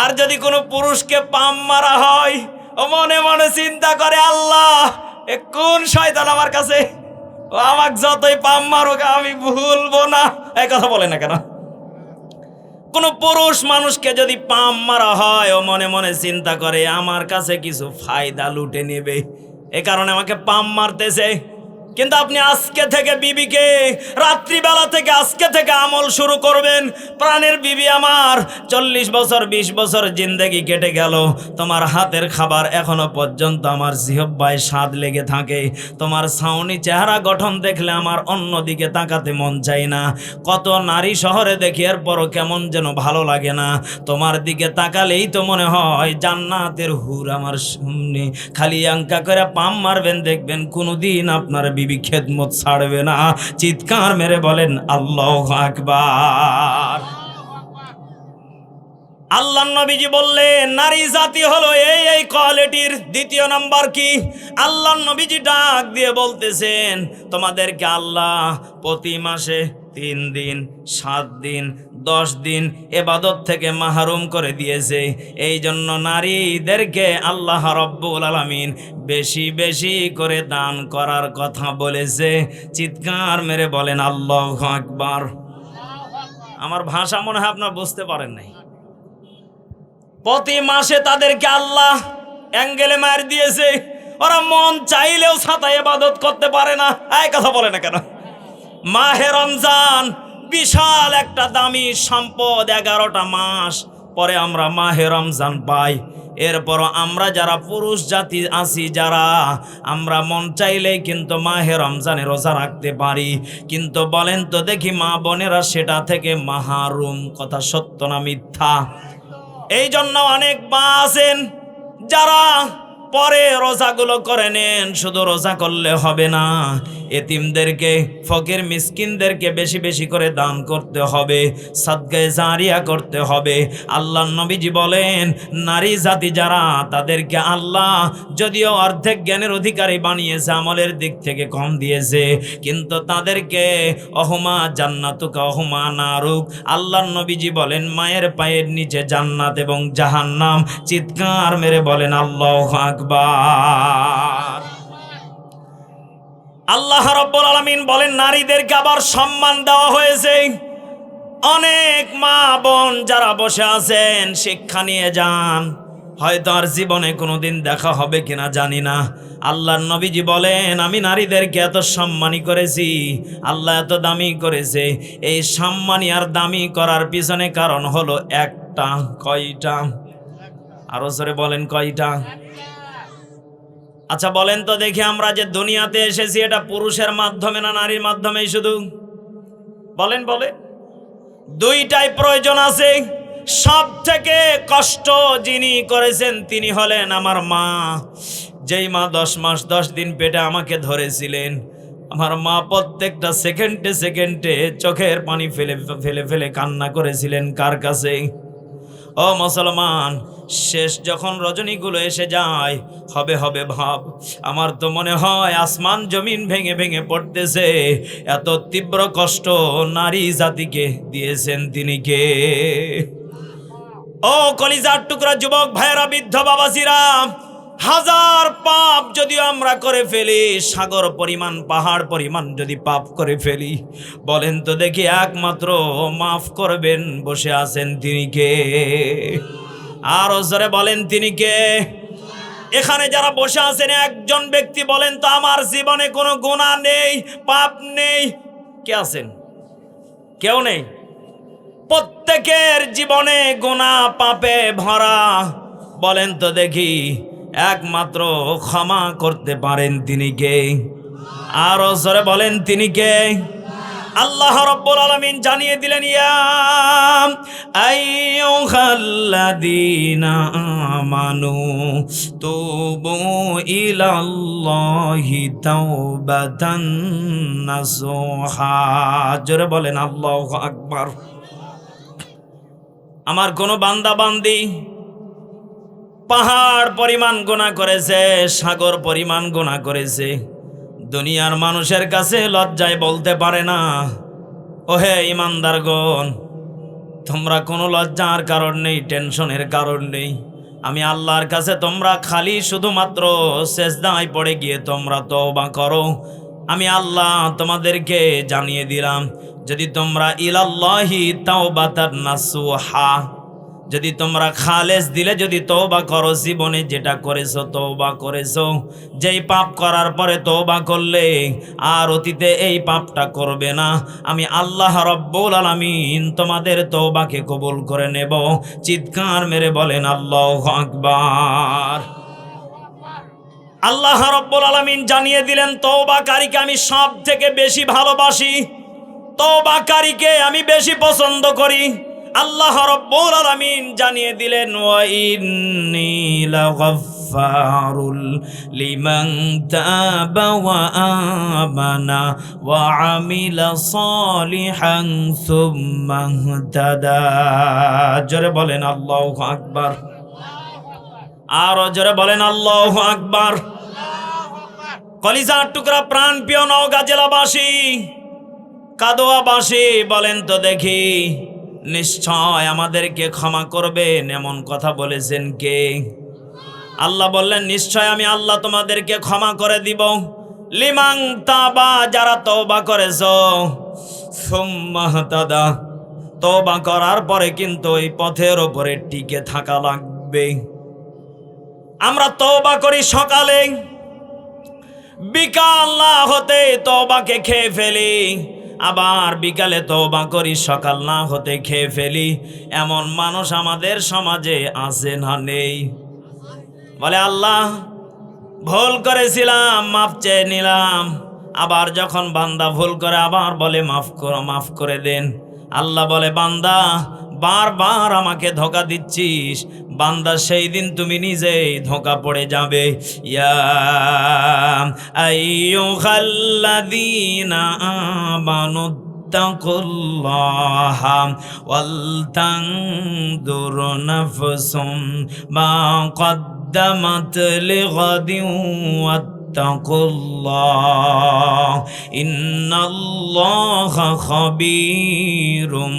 আর যদি কোনো পুরুষকে পাম মারা হয়, ও মনে মনে চিন্তা করে, আল্লাহ এ কোন শয়তান আমার কাছে, ও আমাকে যতই পাম মারুক আমি ভুলবো না। এই কথা বলে না কেন? কোনো পুরুষ মানুষকে যদি পাম মারা হয়, ও মনে মনে চিন্তা করে আমার কাছে কিছু ফায়দা লুটে নেবে, এ কারণে আমাকে পাম মারতেছে। কিন্তু আপনি আজকে থেকে বিবিকে, রাত্রিবেলা থেকে আজকে থেকে আমল শুরু করবেন। প্রাণের বিবি আমার, 40 বছর 20 বছর জিন্দেগি কেটে গেল, তোমার হাতের খাবার এখনো পর্যন্ত আমার জিহ্বায় স্বাদ লেগে থাকে। তোমার ছাউনি চেহারা গঠন দেখলে আমার অন্যদিকে তাকাতে মন চায় না। কত নারী শহরে দেখি, এরপরও কেমন যেন ভালো লাগে না। তোমার দিকে তাকালেই তো মনে হয় জান্নাতের হুর আমার সামনে। খালি আঙ্কা করে পাম মারবেন, দেখবেন কোনোদিন আপনার বিবি খেদমত ছাড়বে না। চিৎকার মেরে বলেন আল্লাহু আকবার। আল্লাহর নবীজি বললেন, নারী জাতি হলো এই কোয়ালিটির। দ্বিতীয় নাম্বার কি? আল্লাহর নবীজি ডাক দিয়ে বলতেছেন, তোমাদেরকে আল্লাহ প্রতি মাসে 3 দিন, 7 দিন, 10 দিন ইবাদত থেকে মাহরুম করে দিয়েছে। এই জন্য নারীদেরকে আল্লাহ রাব্বুল আলামিন বেশি বেশি করে দান করার কথা বলেছে। চিৎকার মেরে বলেন আল্লাহু আকবার। আমার ভাষা মনে হয় আপনারা বুঝতে পারেন নাই। প্রতি মাসে তাদেরকে আল্লাহ অ্যাঙ্গেলে মার দিয়েছে। ওরা মন চাইলেও ছাতায় ইবাদত করতে পারে না। এই কথা বলে না কেন? মাহে রমজান বিশাল একটা দামি সম্পদ। 11টা মাস পরে আমরা মাহে রমজান পাই। এরপর আমরা যারা পুরুষ জাতি আছি, যারা আমরা মন চাইলেই কিন্তু মাহে রমজানে রোজা রাখতে পারি, কিন্তু বলেন তো দেখি মা বোনেরা সেটা থেকে মাহরুম। কথা সত্য না মিথ্যা? এই জন্য অনেক মা আছেন যারা পরে রোজাগুলো করে নেন। শুধু রোজা করলে হবে না, এতিমদেরকে, ফকির মিসকিনদেরকে বেশি বেশি করে দান করতে হবে, সাদকায়ে জারিয়া করতে হবে। আল্লাহর নবীজি বলেন, নারী জাতি যারা, তাদেরকে আল্লাহ যদিও অর্ধেক জ্ঞানের অধিকারী বানিয়েছে, আমলের দিক থেকে কম দিয়েছে, কিন্তু তাদেরকে অহুমা জান্নাতুকা অহুমা নারুক। আল্লাহর নবীজি বলেন, মায়ের পায়ের নিচে জান্নাত এবং জাহান্নাম। চিৎকার মেরে বলেন আল্লাহু আকবার। আল্লাহ রাব্বুল আলামিন বলেন, নারীদেরকে আবার সম্মান দেওয়া হয়েছে। অনেক মা বোন যারা বসে আছেন, শিক্ষা নিয়ে যান। হয়তো আর জীবনে কোনোদিন দেখা হবে কিনা জানি না। আল্লাহর নবীজি বলেন, আমি নারীদেরকে এত সম্মানী করেছি, আল্লাহ এত দামি করেছে। এই সম্মানী আর দামি করার পিছনে কারণ হলো একটা। কয়টা? আরো জোরে বলেন কয়টা? আচ্ছা বলেন তো দেখি, আমরা যে দুনিয়াতে এসেছি এটা পুরুষের মাধ্যমে না নারীর মাধ্যমেই শুধু? বলেন বলে, দুইটাই প্রয়োজন আছে। সব থেকে কষ্ট যিনি করেছেন তিনি হলেন আমার মা। যেই মা 10 মাস 10 দিন পেটে আমাকে ধরেছিলেন, আমার মা প্রত্যেকটা সেকেন্ডে সেকেন্ডে চোখের পানি ফেলে ফেলে ফেলে কান্না করেছিলেন। কার কাছে? ও মুসলমান, শেষ যখন রজনীগুলো এসে যায়, হবে হবে ভাব, আমার তো মনে হয় আসমান জমিন ভেঙে ভেঙে পড়তেছে। এত তীব্র কষ্ট নারী জাতিকে দিয়েছেন তিনি কে? ও কলিজার টুকরা যুবক ভাইয়েরা, বৃদ্ধ বাবাজিরা, হাজার পাপ যদিও আমরা করে ফেলি, সাগর পরিমাণ পাহাড় পরিমাণ যদি পাপ করে ফেলি, বলেন তো দেখি একমাত্র মাফ করবেন বসে আছেন তিনি কে? আরো জোরে বলেন তিনি কে? এখানে যারা বসে আছেন একজন ব্যক্তি বলেন তো আমার জীবনে কোনো গুনাহ নেই, পাপ নেই, কে আছেন? কেউ নেই। প্রত্যেকের জীবনে গুনাহ পাপে ভরা। বলেন তো দেখি একমাত্র ক্ষমা করতে পারেন তিনি কে? আরো জোরে বলেন তিনি কে? আল্লাহ রাব্বুল আলামিন জানিয়ে দিলেন, ইয়া আইয়ুহাল্লাযীনা আমানু তুবু ইলাল্লাহি তাওবাতান নাসুহা। জোরে বলেন আল্লাহু আকবার। আমার কোন বান্দা বান্দি পাহাড় পরিমাণ গুনাহ করেছে, সাগর পরিমাণ গুনাহ করেছে, দুনিয়ার মানুষের কাছে লজ্জায় বলতে পারে না, ওহে ইমানদারগণ, তোমরা কোনো লজ্জার কারণ নেই, টেনশনের কারণ নেই। আমি আল্লাহর কাছে তোমরা খালি শুধুমাত্র সেজদায় পড়ে গিয়ে তোমরা তওবা করো। আমি আল্লাহ তোমাদেরকে জানিয়ে দিলাম, যদি তোমরা ইলাল্লাহি তাওবাতান নাসুহা, যদি তোমরা খালেস দিলে যদি তওবা করো, জীবনে যেটা করেছো তওবা করেছো, যেই পাপ করার পরে তওবা করলে আর অতীতে এই পাপটা করবে না, আমি আল্লাহ রাব্বুল আলামিন তোমাদের তওবাকে কবুল করে নেব। চিৎকার মেরে বলেন আল্লাহু আকবার। আল্লাহ রাব্বুল আলামিন জানিয়ে দিলেন, তওবাকারীকে আমি সব থেকে বেশি ভালোবাসি, তওবাকারীকে আমি বেশি পছন্দ করি। আল্লাহ রাব্বুল আলামিন জানিয়ে দিলেন, ওয়া ইন্নী লাগাফফারুল লিমান তাবা ওয়া আমানা ওয়া আমিলা সালিহান সুম্মা ইহতাদা। জোরে বলেন আল্লাহু আকবার। আরো জোরে বলেন আল্লাহু আকবার। কলিজার টুকরা প্রাণ প্রিয় নওগাঁ জেলাবাসী, কাদোয়াবাসী, বলেন তো দেখি নিশ্চয় আমাদেরকে ক্ষমা করবেন এমন কথা বলেছেন কে? আল্লাহ বললেন, নিশ্চয় আমি আল্লাহ তোমাদেরকে ক্ষমা করে দিব। লিমান তাবা, যারা তওবা করেছো, সুম্মা ইহতাদা, তওবা করার পরে কিন্তু এই পথের উপরে টিকে থাকা লাগবে। আমরা তওবা করি সকালে, বিকাল না হতে তওবাকে খেয়ে ফেলি, আবার বিকালে তওবা করি, সকাল না হতে খেয়ে ফেলি। এমন মানুষ আমাদের সমাজে আছে না নেই? বলে আল্লাহ ভুল করেছিলাম, মাফ চেয়ে নিলাম। আবার যখন বান্দা ভুল করে আবার বলে মাফ করে দেন। আল্লাহ বলে, বান্দা বারবার আমাকে ধোঁকা দিচ্ছিস, বান্দা সেই দিন তুমি নিজেই ধোঁকা পড়ে যাবে। ইয়া আইয়ুহাল্লাযীনা আমানু তাকুল্লাহা ওয়াল তানজুর নাফসুম মা কদ্দামাত লিগাদিন ওয়াত্তাকুল্লাহ ইন্নাল্লাহা খাবীরুম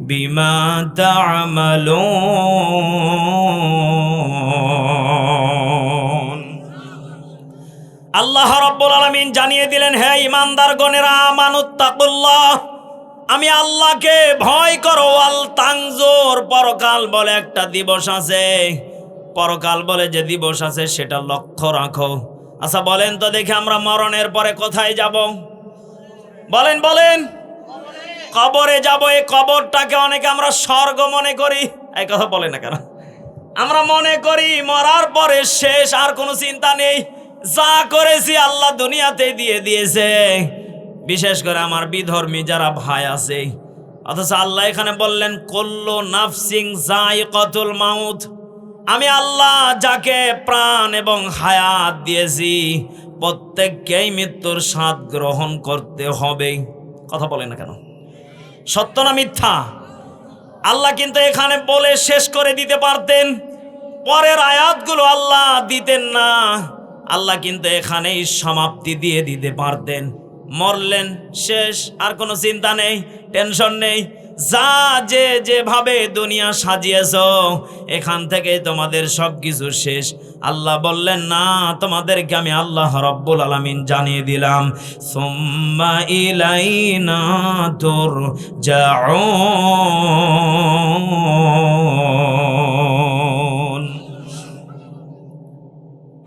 বিমা তা'মালুন। আল্লাহ রাব্বুল আলামিন জানিয়ে দিলেন, হে ঈমানদারগণেরা, আমানুত্তাকুল্লাহ, আমি আল্লাহকে ভয় করো। আল তানজুর, পরকাল বলে একটা দিবস আছে, পরকাল বলে যে দিবস আছে সেটা লক্ষ্য রাখো। আচ্ছা বলেন তো দেখি, আমরা মরণের পরে কোথায় যাব? বলেন বলেন। কবরে যাব। এই কবরটাকে অনেকে আমরা স্বর্গ মনে করি। এই কথা বলে না কেন? আমরা মনে করি মরার পরে শেষ, আর কোনো চিন্তা নেই। যা করেছি আল্লাহ দুনিয়াতে দিয়ে দিয়েছে, বিশেষ করে আমার বিধর্মী যারা ভাই আছে। অথচ আল্লাহ এখানে বললেন কুল্লু নাফসিন যায়িকাতুল মাউত, আমি আল্লাহ যাকে প্রাণ এবং হায়াত দিয়েছি প্রত্যেককেই মৃত্যুর স্বাদ গ্রহণ করতে হবে। কথা বলে না কেন? সত্য না মিথ্যা? আল্লাহ কিন্তু এখানে বলে শেষ করে দিতে পারতেন, পরের আয়াতগুলো আল্লাহ দিতেন না। আল্লাহ কিন্তু এখানেই সমাপ্তি দিয়ে দিতে পারতেন। মরলেন, শেষ, আর কোনো চিন্তা নেই, টেনশন নেই। যা যেভাবে দুনিয়া সাজিয়েছো এখান থেকে তোমাদের সবকিছু শেষ। আল্লাহ বললেন না, তোমাদেরকে আমি আল্লাহ রাব্বুল আলামিন জানিয়ে দিলাম সুম্মা ইলাইনা তুরজাউন।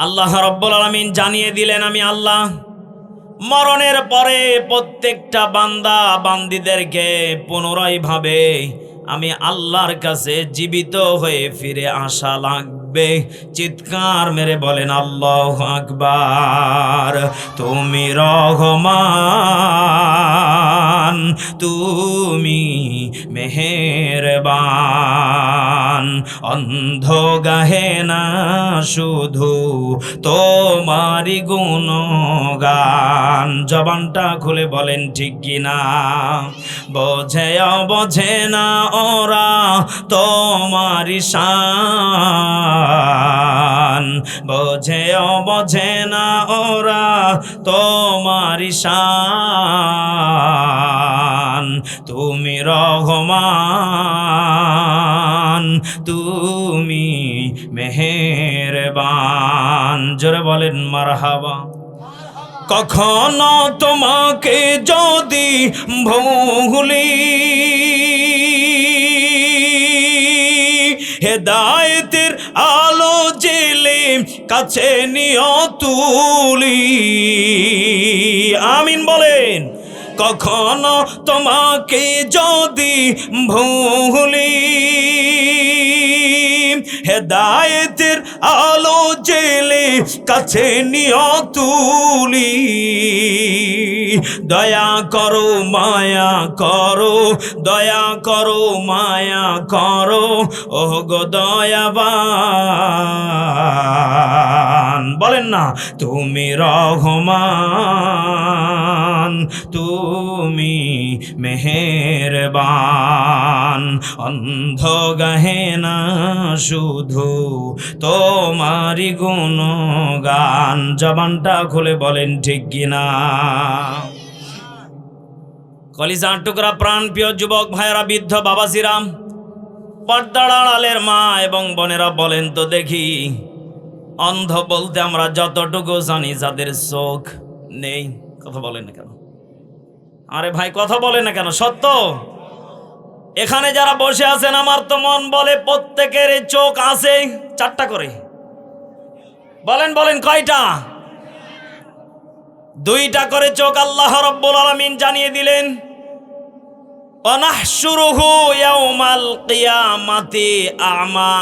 আল্লাহ রাব্বুল আলামিন জানিয়ে দিলেন আমি আল্লাহ মরণের পরে প্রত্যেকটা বান্দা বান্দীদেরকে পুনরায় ভাবে আমি আল্লাহর কাছে জীবিত হয়ে ফিরে আসা লাগবে। চিৎকার মেরে বলেন আল্লাহু আকবার। তুমি রহমান, তুমি মেহেরবান, অন্ধ গাহে না শুধু তোমারি গুণগান। জবানটা খুলে বলেন ঠিক কিনা? বোঝে বোঝে না ওরা তোমারি শান, বোঝে বোঝে না ওরা তোমারি শান। তুমি রহমান, তুমি মেহেরবান। জোরে বলেন মারহাবা। কখনো তোমাকে যদি ভুলি, হেদায়েতের আলো জেলে কাছে নিয়ে তুলি। আমিন বলেন। কখনো তোমাকে যদি ভুলি, হেদায়েতের আলো জেলে কাছে নিয়ে তুলি। দয়া করো মায়া করো, দয়া করো মায়া করো, ও গো দয়াবান। বলেন না, তুমি রহমান, তুমি মেহেরবান, অন্ধ গাহে না শুধু তোমারি গুণগান। জবানটা খুলে বলেন ঠিক কিনা? কলিজার টুকরা প্রাণ প্রিয় যুবক ভাইয়েরা, বৃদ্ধ বাবাজিরা, পর্দার আড়ালের মা এবং বোনেরা, বলেন তো দেখি, অন্ধ বলতে আমরা যতটুকু জানি যাদের চোখ নেই। কথা বলেন না কেন? আরে ভাই কথা বলে না কেন? সত্য। এখানে যারা বসে আছেন আমার তো মন বলে প্রত্যেকের চোখ আছে 4টা করে। বলেন বলেন কয়টা? 2টা করে চোখ আল্লাহ রাব্বুল আলামিন জানিয়ে দিলেন অনাহশুরুহু ইয়াউমাল কিয়ামাতি আমা।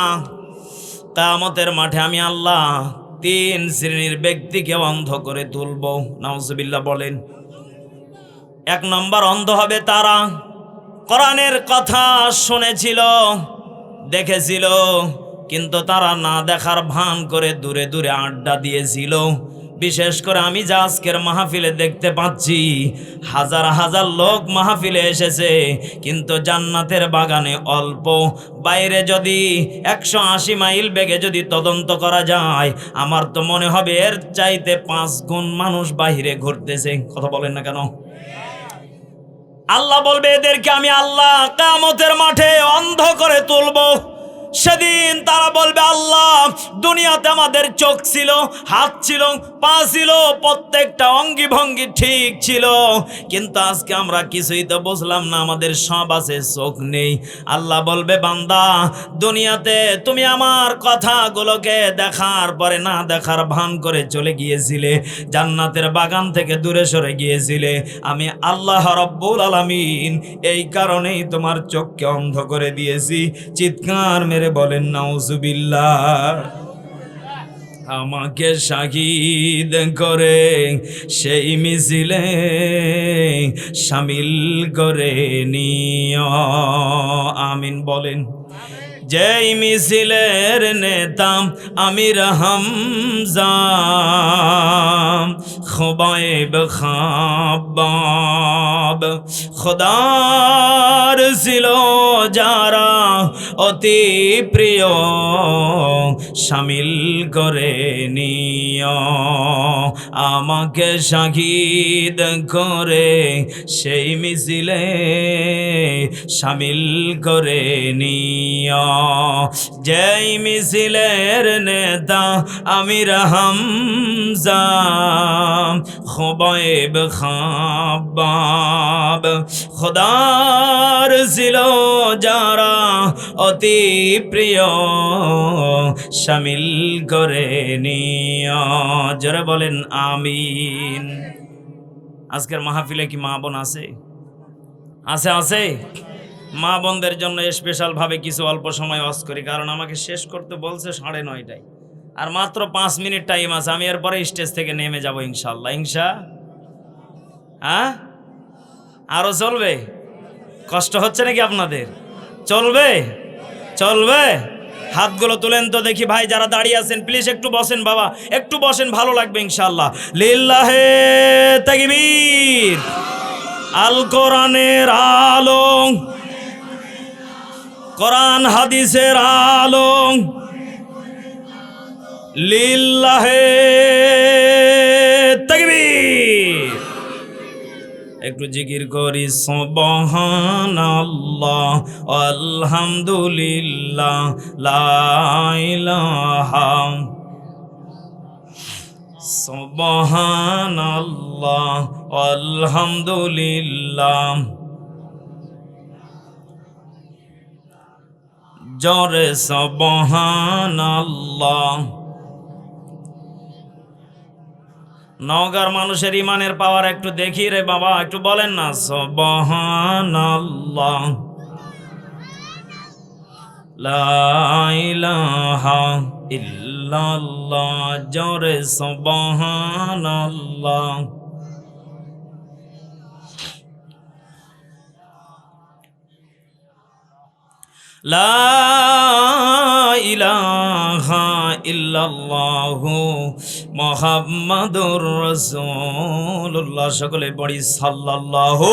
কিয়ামতের মাঠে আমি আল্লাহ 3 শ্রেণীর ব্যক্তিকে অন্ধ করে তুলব। নাউজুবিল্লাহ বলেন। 1 নম্বর অন্ধ হবে তারা কোরআনের কথা শুনেছিল, দেখেছিল, কিন্তু তারা না দেখার ভান করে দূরে দূরে আড্ডা দিয়েছিল। বিশেষ করে আমি যা আজকের মাহফিলে দেখতে পাচ্ছি, হাজার হাজার লোক মাহফিলে এসেছে, কিন্তু জান্নাতের বাগানে অল্প। বাইরে যদি 180 মাইল বেগে যদি তদন্ত করা যায়, আমার তো মনে হবে এর চাইতে 5 গুণ মানুষ বাইরে ঘুরতেছে। কথা বলেন না কেন? আল্লাহ বলবে এদেরকে আমি আল্লাহ কিয়ামতের মাঠে অন্ধ করে তুলব। সেদিন তারা বলবে আল্লাহ দুনিয়াতে আমাদের চোখ ছিল, হাত ছিল, পা ছিল, প্রত্যেকটা অঙ্গি ভঙ্গি ঠিক ছিল, কিন্তু আজকে আমরা কিছুই তো বুঝলাম না, আমাদের সব আছে, চোখ নেই। আল্লাহ বলবে বান্দা দুনিয়াতে তুমি আমার কথাগুলোকে দেখার পরে না দেখার ভান করে চলে গিয়েছিলে, জান্নাতের বাগান থেকে দূরে সরে গিয়েছিলে। আমি আল্লাহ রাব্বুল আলামিন এই কারণেই তোমার চোখকে অন্ধ করে দিয়েছি। চিৎকার মেরে বলেন নাউজুবিল্লাহ। আমাকে শহীদ করে সেই মিছিলে শামিল করে নিও। আমিন বলেন। যেই মিছিলের নেতা আমির হামজা, খুবাইব খাব্বাব, খোদার ছিল যারা অতি প্রিয় শামিল করে নিও। আমাকে শহীদ করে সেই মিছিলে শামিল করে নিও। যেই মিছিলের নেতা আমির হামজা, খুবাইব খাব্বাব, খোদার ছিল যারা অতি প্রিয় শামিল করে নিও। জোরে বলেন আমিন। আজকের মাহফিলে কি মা বোন আছে? আছে আছে। মা বোনদের জন্য স্পেশাল ভাবে কিছু অল্প সময় ওয়াজ করি, কারণ আমাকে শেষ করতে বলছে 9:30টায়, আর মাত্র 5 মিনিট টাইম আছে। আমি এরপরে স্টেজ থেকে নেমে যাব ইনশাআল্লাহ। হ্যাঁ, আরো চলবে? কষ্ট হচ্ছে নাকি আপনাদের? চলবে চলবে। হাতগুলো তুলেন তো দেখি। ভাই যারা দাঁড়িয়ে আছেন প্লিজ একটু বসেন বাবা, একটু বসেন, ভালো লাগবে ইনশাআল্লাহ। লিল্লাহে তাকবীর। আল কোরআনের আলো, কোরআন হাদিসের আলো, লিল্লাহে তাকবীর। একটু জিকির করি সুবহানাল্লাহ আলহামদুলিল্লাহ লা ইলাহা, সুবহানাল্লাহ আলহামদুলিল্লাহ। জোরে সুবহানাল্লাহ। নওগাঁর মানুষের ইমানের পাওয়ার একটু দেখি রে বাবা, একটু বলেন না সুবহানাল্লাহ লা ইলাহা ইল্লাল্লাহ। জোরে সুবহানাল্লাহ। লা ইলাহা ইল্লাল্লাহু মুহাম্মাদুর রাসূলুল্লাহ। সকলে পড়ি সাল্লাল্লাহু।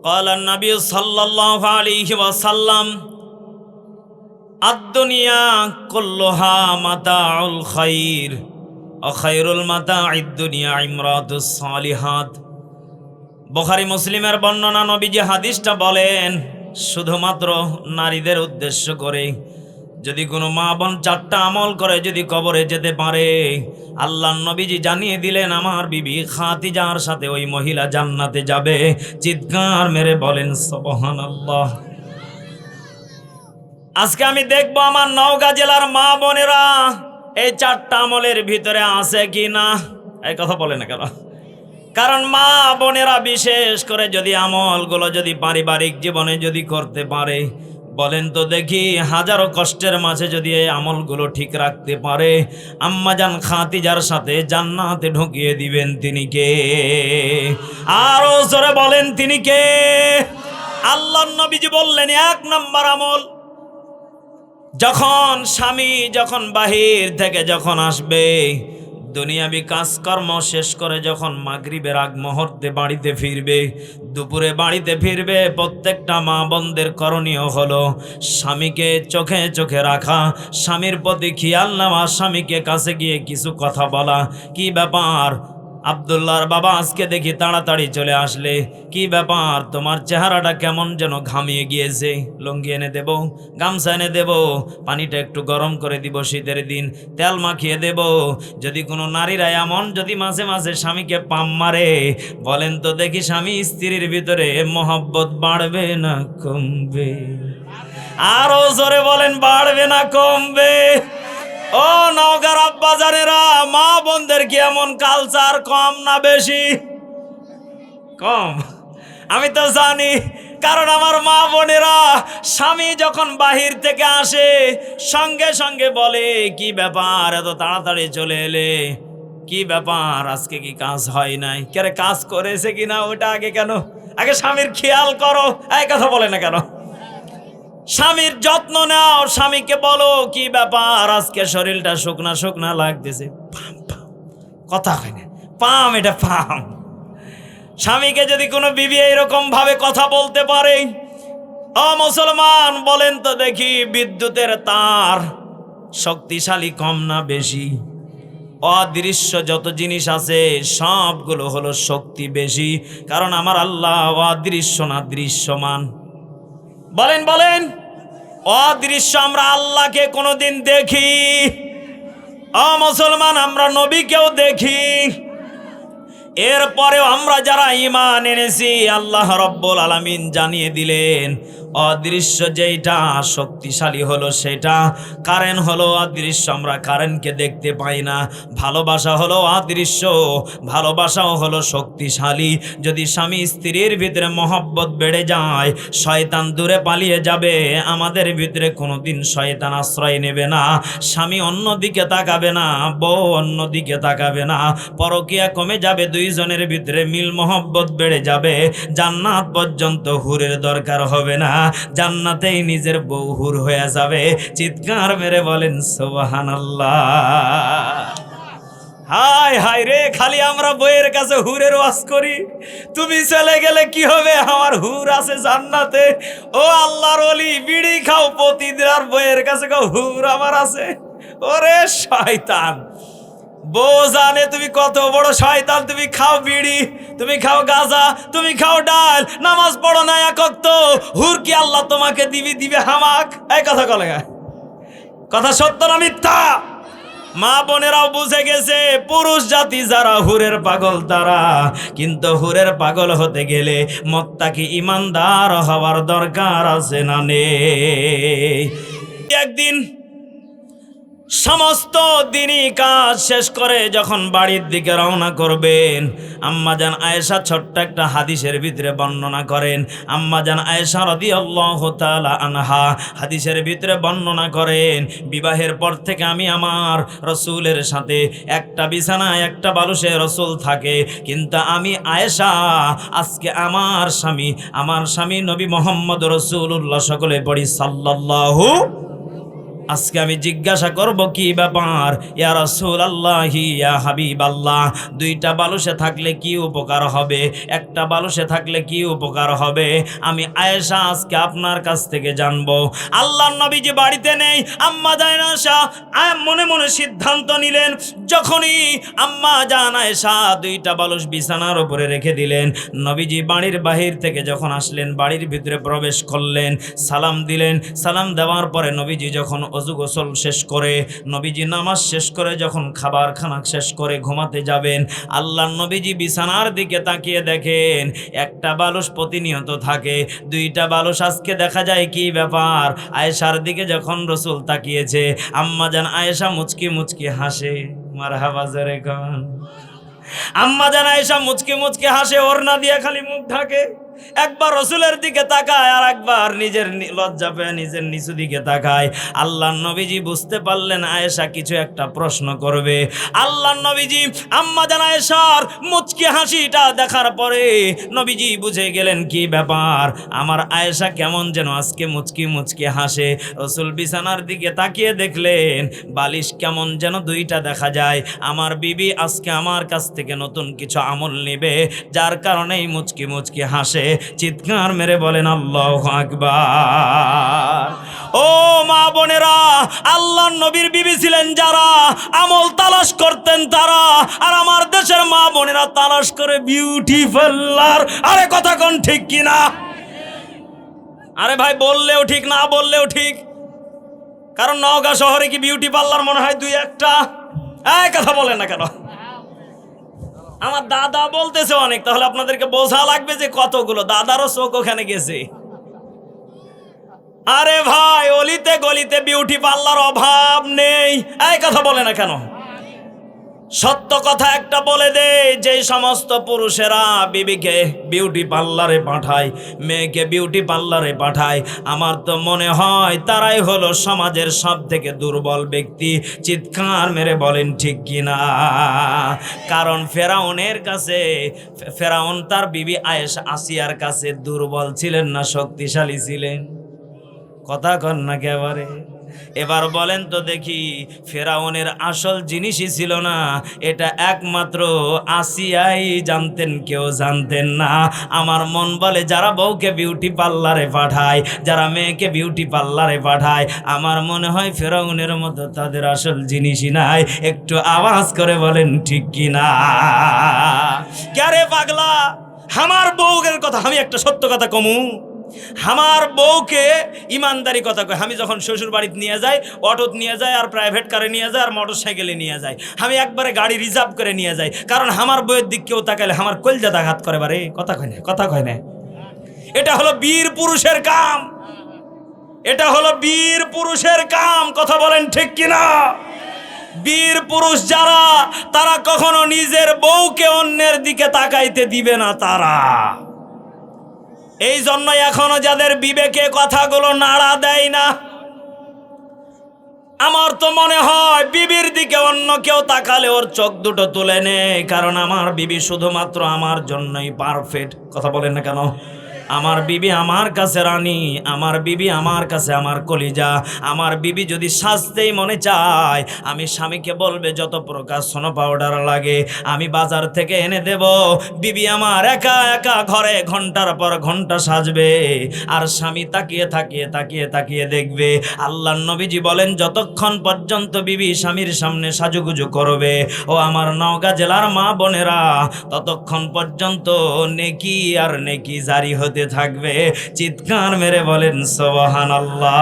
قال النبي صلى الله عليه وسلم الدنيا كلها متاع الخير وخير المتاع الدنيا امرأة الصالحات। বুখারী মুসলিমের বর্ণনা, নবীজি হাদিসটা বলেন শুধুমাত্র নারীদের উদ্দেশ্য করে। যদি কোনো মা বোন 4টা আমল করে যদি কবরে যেতে পারে, আল্লাহর নবীজি জানিয়ে দিলেন আমার বিবি খাদিজার সাথে ওই মহিলা জান্নাতে যাবে। চিৎকার মেরে বলেন সুবহানাল্লাহ। আজকে আমি দেখবো আমার নওগাঁ জেলার মা বোনেরা এই 4টা আমলের ভিতরে আছে কি না। এই কথা বলে না কেন? কারণ মা বোনেরা বিশেষ করে যদি আমলগুলো যদি পারিবারিক জীবনে যদি করতে পারে, বলেন তো দেখি, হাজারো কষ্টের মাঝে যদি এই আমলগুলো ঠিক রাখতে পারে, আম্মাজান খাদিজার সাথে জান্নাতে ঢুকিয়ে দিবেন তিনি কে? আরো জোরে বলেন তিনি কে? আল্লাহর নবীজি বললেন 1 নম্বর আমল, যখন স্বামী যখন বাহির থেকে যখন আসবে, দুনিয়াবি কাজকর্ম শেষ করে যখন মাগরিবের আগ মুহূর্তে বাড়িতে ফিরবে, দুপুরে বাড়িতে ফিরবে, প্রত্যেকটা মা বোনদের করণীয় হলো স্বামীকে চোখে চোখে রাখা, স্বামীর প্রতি খেয়াল নেওয়া, স্বামীকে কাছে গিয়ে কিছু কথা বলা। কি ব্যাপার আব্দুল্লাহর বাবা, আজকে দেখি তাড়াতাড়ি চলে আসলে, কি ব্যাপার তোমার চেহারাটা কেমন যেন ঘামিয়ে গিয়েছে, লুঙ্গি এনে দেব, গামছা এনে দেব, পানিটা একটু গরম করে দিব, শীতের দিন তেল মাখিয়ে দেব। যদি কোনো নারীরা এমন যদি মাঝে মাঝে স্বামীকে পাম মারে, বলেন তো দেখি স্বামী স্ত্রীর ভিতরে মহব্বত বাড়বে না কমবে? আরো জোরে বলেন, বাড়বে না কমবে? ও নওগাঁর আব্বাজানেরা, মা বোনদের কি এমন কালচার কম না বেশি? কম। আমি তো জানি, কারণ আমার মা বোনেরা স্বামী যখন বাহির থেকে আসে সঙ্গে সঙ্গে বলে, কি ব্যাপার এত তাড়াতাড়ি চলে এলে, কি ব্যাপার আজকে কি কাজ হয় নাই, কে কাজ করেছে কিনা ওটা আগে কেন, আগে স্বামীর খেয়াল করো, এই কথা বলে না কেন? স্বামীর যত্ন নাও, স্বামীকে বলো কি ব্যাপার আজকে শরীরটা শুকনা শুকনা লাগতেছে, পাম পাম, কথা হয় না, পাম, এটা পাম। স্বামীকে যদি কোনো বিবি এরকম ভাবে কথা বলতে পারে, মুসলমান বলেন তো দেখি, বিদ্যুতের তার শক্তিশালী কম না বেশি? অদৃশ্য যত জিনিস আছে সবগুলো হলো শক্তি বেশি, কারণ আমার আল্লাহ অদৃশ্য না দৃশ্যমান। বলেন বলেন, অদৃশ্য আমরা আল্লাহকে কোনোদিন দেখি? মুসলমান আমরা নবীকেও দেখি, এরপরেও আমরা যারা ঈমান এনেছি আল্লাহ রাব্বুল আলামিন জানিয়ে দিলেন অদৃশ্য যেটা শক্তিশালী হলো সেটা। কারেন্ট হলো অদৃশ্য, আমরা কারেন্টকে দেখতে পাই না। ভালোবাসা হলো অদৃশ্য, ভালোবাসাও হলো শক্তিশালী। যদি স্বামী স্ত্রীর ভিতরে মহব্বত বেড়ে যায়, শয়তান দূরে পালিয়ে যাবে, আমাদের ভিতরে কোনোদিন শয়তান আশ্রয় নেবে না। স্বামী অন্যদিকে তাকাবে না, বউ অন্যদিকে তাকাবে না, পরকীয়া কমে যাবে, দুইজনের ভিতরে মিল মহব্বত বেড়ে যাবে। জান্নাত পর্যন্ত হুরের দরকার হবে না, জান্নাতেই নিজের বউ হুর হয়ে যাবে। চিৎকার মেরে বলেন সুবহানাল্লাহ। হায় হায় রে, খালি আমরা বইয়ের কাছে হুরের ওয়াজ করি, তুমি চলে গেলে কি হবে, আমার হুর আছে জান্নাতে। ও আল্লাহর ওলি, বিড়ি খাও প্রতিদিন আর বইয়ের কাছে খাও হুর আমার আছে। ওরে শয়তান, বউ জানে তুমি কত বড় শয়তান, তুমি খাও বিড়ি, তুমি খাও গাঁজা, তুমি খাও ডাল, নামাজ পড়ো না এক ওয়াক্ত, হুর কি আল্লাহ তোমাকে দিবে হামাক? এই কথা কলে, কথা সত্য না মিথ্যা? মা বোনেরাও বুঝে গেছে, পুরুষ জাতি যারা হুরের পাগল তারা। কিন্তু হুরের পাগল হতে গেলে মুত্তাকি ইমানদার হওয়ার দরকার আছে না নেই? একদিন সমস্ত দিনই কাজ শেষ করে যখন বাড়ির দিকে রওনা করবেন, আম্মাজান আয়েশা ছোট্ট একটা হাদিসের ভিতরে বর্ণনা করেন। আম্মাজান আয়েশা রাদিয়াল্লাহু তাআলা আনহা হাদিসের ভিতরে বর্ণনা করেন, বিবাহের পর থেকে আমি আমার রসুলের সাথে একটা বিছানায় একটা বালুসে রসুল থাকে, কিন্তু আমি আয়েশা আজকে আমার স্বামী নবী মুহাম্মদ রাসূলুল্লাহ, সকলে পড়ি সাল্লাল্লাহু। আজকে আমি জিজ্ঞাসা করব কি ব্যাপার, ইয়া রাসূলুল্লাহি ইয়া হাবিবাল্লাহ, দুইটা বালুসে থাকলে কি উপকার হবে, একটা বালুসে থাকলে কি উপকার হবে? আমি আয়েশা আজকে আপনার কাছ থেকে জানবো। আল্লাহর নবী যে বাড়িতে নেই, আম্মা জান আয়েশা মনে মনে সিদ্ধান্ত নিলেন, যখনই আম্মা জান আয়েশা দুইটা বালুস বিছানার উপরে রেখে দিলেন, নবীজি বাড়ির বাহির থেকে যখন আসলেন, বাড়ির ভিতরে প্রবেশ করলেন, সালাম দিলেন। সালাম দেওয়ার পরে নবীজি যখন অজু গোসল শেষ করে, নবীজি নামাজ শেষ করে যখন খাবার খানা শেষ করে ঘুমাতে যাবেন, আল্লাহর নবীজি বিছানার দিকে তাকিয়ে দেখেন একটা বালুস প্রতিনিয়ত থাকে, দুইটা বালুস আজকে দেখা যায়। কি ব্যাপার? আয়েশার দিকে যখন রসুল তাকিয়েছে, আম্মা জান আয়েশা মুচকি মুচকি হাসে। মারহাবা জোরে গান। আম্মা জান আয়েশা মুচকি মুচকি হাসে, ওড়না দিয়ে খালি মুখ ঢাকে। একবার রসুলের দিকে তাকায় আর একবার নিজের লজ্জা পেয়ে নিজের নিচু দিকে তাকায়। আল্লাহর নবীজি বুঝতে পারলেন আয়েশা কিছু একটা প্রশ্ন করবে। আল্লাহর নবীজি আম্মা জান আয়েশার মুচকি হাসিটা দেখার পরে নবীজি বুঝে গেলেন কি ব্যাপার, আমার আয়েশা কেমন যেন আজকে মুচকি মুচকি হাসে। রসুল বিছানার দিকে তাকিয়ে দেখলেন বালিশ কেমন যেন দুইটা দেখা যায়। আমার বিবি আজকে আমার কাছ থেকে নতুন কিছু আমল নেবে, যার কারণেই মুচকি মুচকি হাসে। চিৎকার মেরে বলেন আল্লাহু আকবার। ও মা বোনেরা, আল্লাহর নবীর বিবি ছিলেন যারা, আমল তালাশ করতেন তারা, আর আমার দেশের মা বোনেরা তালাশ করে বিউটি পার্লার। আরে কথা কোন ঠিক কিনা? আরে ভাই, বললেও ঠিক না বললেও ঠিক, কারণ নওগাঁ শহরে কি বিউটি পার্লার মনে হয় দুই একটা? এই কথা বলেন না কেন? আমার দাদা বলতেছে অনেক, তাহলে আপনাদেরকে বোঝা লাগবে যে কতগুলো। দাদারও চোখ ওখানে গেছে। আরে ভাই, অলিতে গলিতে বিউটি পার্লার অভাব নেই। এই কথা বলে না কেন? সত্য কথা একটা বলে দে, যে সমস্ত পুরুষেরা বিবিকে বিউটি পার্লারে পাঠায়, মেয়েকে বিউটি পার্লারে পাঠায়, আমার তো মনে হয় তারাই হলো সমাজের সব থেকে দুর্বল ব্যক্তি। চিৎকার মেরে বলেন ঠিক কিনা? কারণ ফেরাউনের কাছে, ফেরাউন তার বিবি আয়েশা আসিয়ার কাছে দুর্বল ছিলেন না শক্তিশালী ছিলেন? কথা কন না একেবারে। এবার বলেন তো দেখি, ফেরাউনের আসল জিনিসই ছিল না, এটা একমাত্র আসিয়াই জানতেন, কেউ জানতেন না। আমার মন বলে যারা বউকে বিউটি পার্লারে পাঠায়, যারা মেয়েকে বিউটি পার্লারে পাঠায়, আমার মনে হয় ফেরাউনের মতো তাদের আসল জিনিসই নাই। একটু আওয়াজ করে বলেন ঠিক কিনা? ক্যারে পাগলা, আমার বউয়ের কথা আমি একটা সত্য কথা কমু, আমার বউকে ইমানদারি কথা কয়। আমি যখন শ্বশুর বাড়িতে নিয়ে যাই, অটোত নিয়ে যাই, আর প্রাইভেট কারে নিয়ে যাই, আর মোটর সাইকেলে নিয়ে যাই, আমি একবারে গাড়ি রিজার্ভ করে নিয়ে যাই। কারণ আমার বউয়ের দিক কেউ তাকাইলে আমার কলজাটা আঘাত করে। বারে কথা কয় না, কথা কয় না। এটা হলো বীর পুরুষের কাম, এটা হলো বীর পুরুষের কাম। কথা বলেন ঠিক কিনা? বীর পুরুষ যারা, তারা কখনো নিজের বউকে অন্যের দিকে তাকাইতে দিবে না তারা। এই জন্য এখনো যাদের বিবেকে কথাগুলো নাড়া দেয় না, আমার তো মনে হয় বিবির দিকে অন্য কেউ তাকালে ওর চোখ দুটো তুলে নেয়। কারণ আমার বিবি শুধুমাত্র আমার জন্যই পারফেক্ট। কথা বলেন না কেন? আমার বিবি আমার কাছে রানী, আমার বিবি আমার কাছে আমার কলিজা। আমার বিবি যদি সাজতেই মনে চায়, আমি স্বামীকে বলবে যত প্রকার সোনো পাউডার লাগে আমি বাজার থেকে এনে দেব। বিবি আমার একা একা ঘরে ঘন্টার পর ঘন্টা সাজবে, আর স্বামী তাকিয়ে তাকিয়ে তাকিয়ে তাকিয়ে দেখবে। আল্লাহর নবীজি বলেন, যতক্ষণ পর্যন্ত বিবি স্বামীর সামনে সাজুগুজু করবে, ও আমার নওগাঁ জেলার মা বোনেরা, ততক্ষণ পর্যন্ত নেকি আর নেকি জারি হতে থাকবে। চিৎকার মেরে বলেন সুবহানাল্লাহ।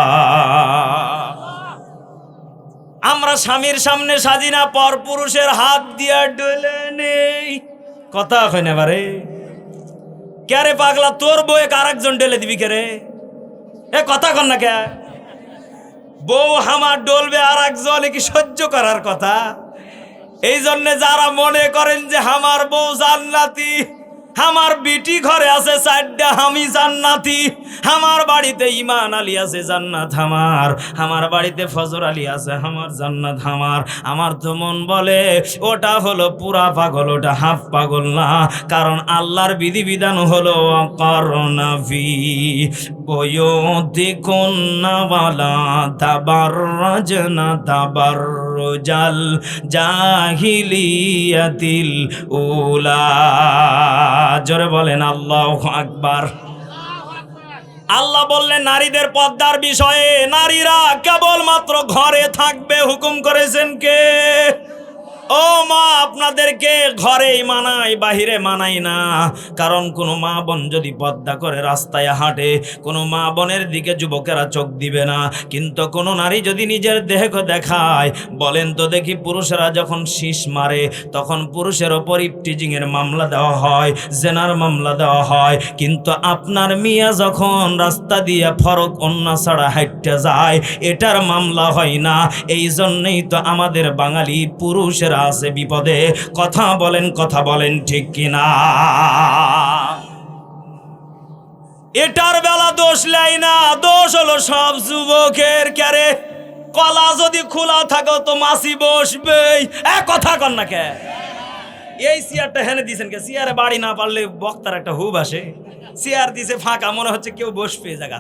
আমরা স্বামীর সামনে সাজি না, পর পুরুষের হাত দিয়ে ডলে নেই। কথা হয় না বারে? কে পাগলা, তোর বউয়ে আরেকজন ডেলে দিবি কে রে? এ কথা কন না কে? বউ আমার ডলবে আর একজন, কি সহ্য করার কথা? এই জন্য যারা মনে করেন যে আমার বউ জান্নাতি, আমার বিটি ঘরে আছে চারটা, আমি জান্নাতি, আমার বাড়িতে ইমান আলী আছে জান্নাত আমার বাড়িতে ফজর আলী আছে আমার জান্নাত আমার তো মন বলে ওটা হলো পুরা পাগল, ওটা হাফ পাগল না। কারণ আল্লাহর বিধিবিধান হলো করোনা ফি বুয়ুতিকুন্না ওয়ালা তাবাররাজনা তাবাররুজাল জাহিলিয়াতিল উলা। জোরে বলেন আল্লাহু আকবার। আল্লাহ বললেন নারীদের পর্দার বিষয়ে, নারীরা কেবলমাত্র ঘরে থাকবে হুকুম করেছেন কে? ও মা, আপনাদেরকে ঘরেই মানাই, বাহিরে মানাই না। কারণ কোনো মা বোন যদি পর্দা করে রাস্তায় হাঁটে, কোনো মা বোনের দিকে যুবকেরা চোখ দিবে না। কিন্তু কোনো নারী যদি নিজের দেহকে দেখায়, বলেন তো দেখি, পুরুষেরা যখন শীষ মারে তখন পুরুষের ওপর ইফটিজিংয়ের মামলা দেওয়া হয়, জেনার মামলা দেওয়া হয়। কিন্তু আপনার মিয়া যখন রাস্তা দিয়ে ফরক অন্যা ছাড়া হাঁটতে যায়, এটার মামলা হয় না। এই জন্যই তো আমাদের বাঙালি পুরুষের আছে বিপদে। কথা বলেন ঠিক কিনা? এটার বেলা দোষ লাই না, দোষ হলো সব যুবকের। ক্যারে কলা যদি খোলা থাকো তো মাছি বসবেই। কথা কন না কে? এই চেয়ারটা হেনে দিয়েছেন কে? চেয়ারে বাড়ি না পারলে বক্তার একটা হুব আসে। চেয়ার দিছে ফাঁকা, মনে হচ্ছে কেউ বসবে জায়গা।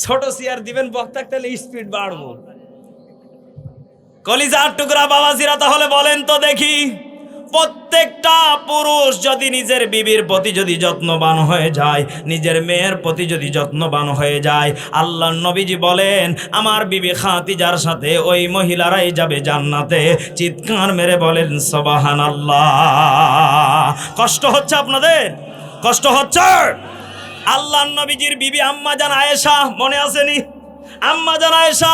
ছোট চেয়ার দিবেন বক্তা, তাহলে স্পিড বাড়বো। কলিজার টুকরা বাবাজিরা, তাহলে বলেন তো দেখি, প্রত্যেকটা পুরুষ যদি নিজের বিবির প্রতি যদি যত্নবান হয়ে যায়, নিজের মেয়ের প্রতি যদি যত্নবান হয়ে যায়, আল্লাহর নবীজি বলেন আমার বিবি খাদিজার সাথে ওই মহিলারাই যাবে জান্নাতে। চিৎকার মেরে বলেন সুবহানাল্লাহ। কষ্ট হচ্ছে আপনাদের? কষ্ট হচ্ছে? আল্লাহর নবীজির বিবি আম্মা জান আয়েশা, মনে আসেনি? আম্মা জান আয়েশা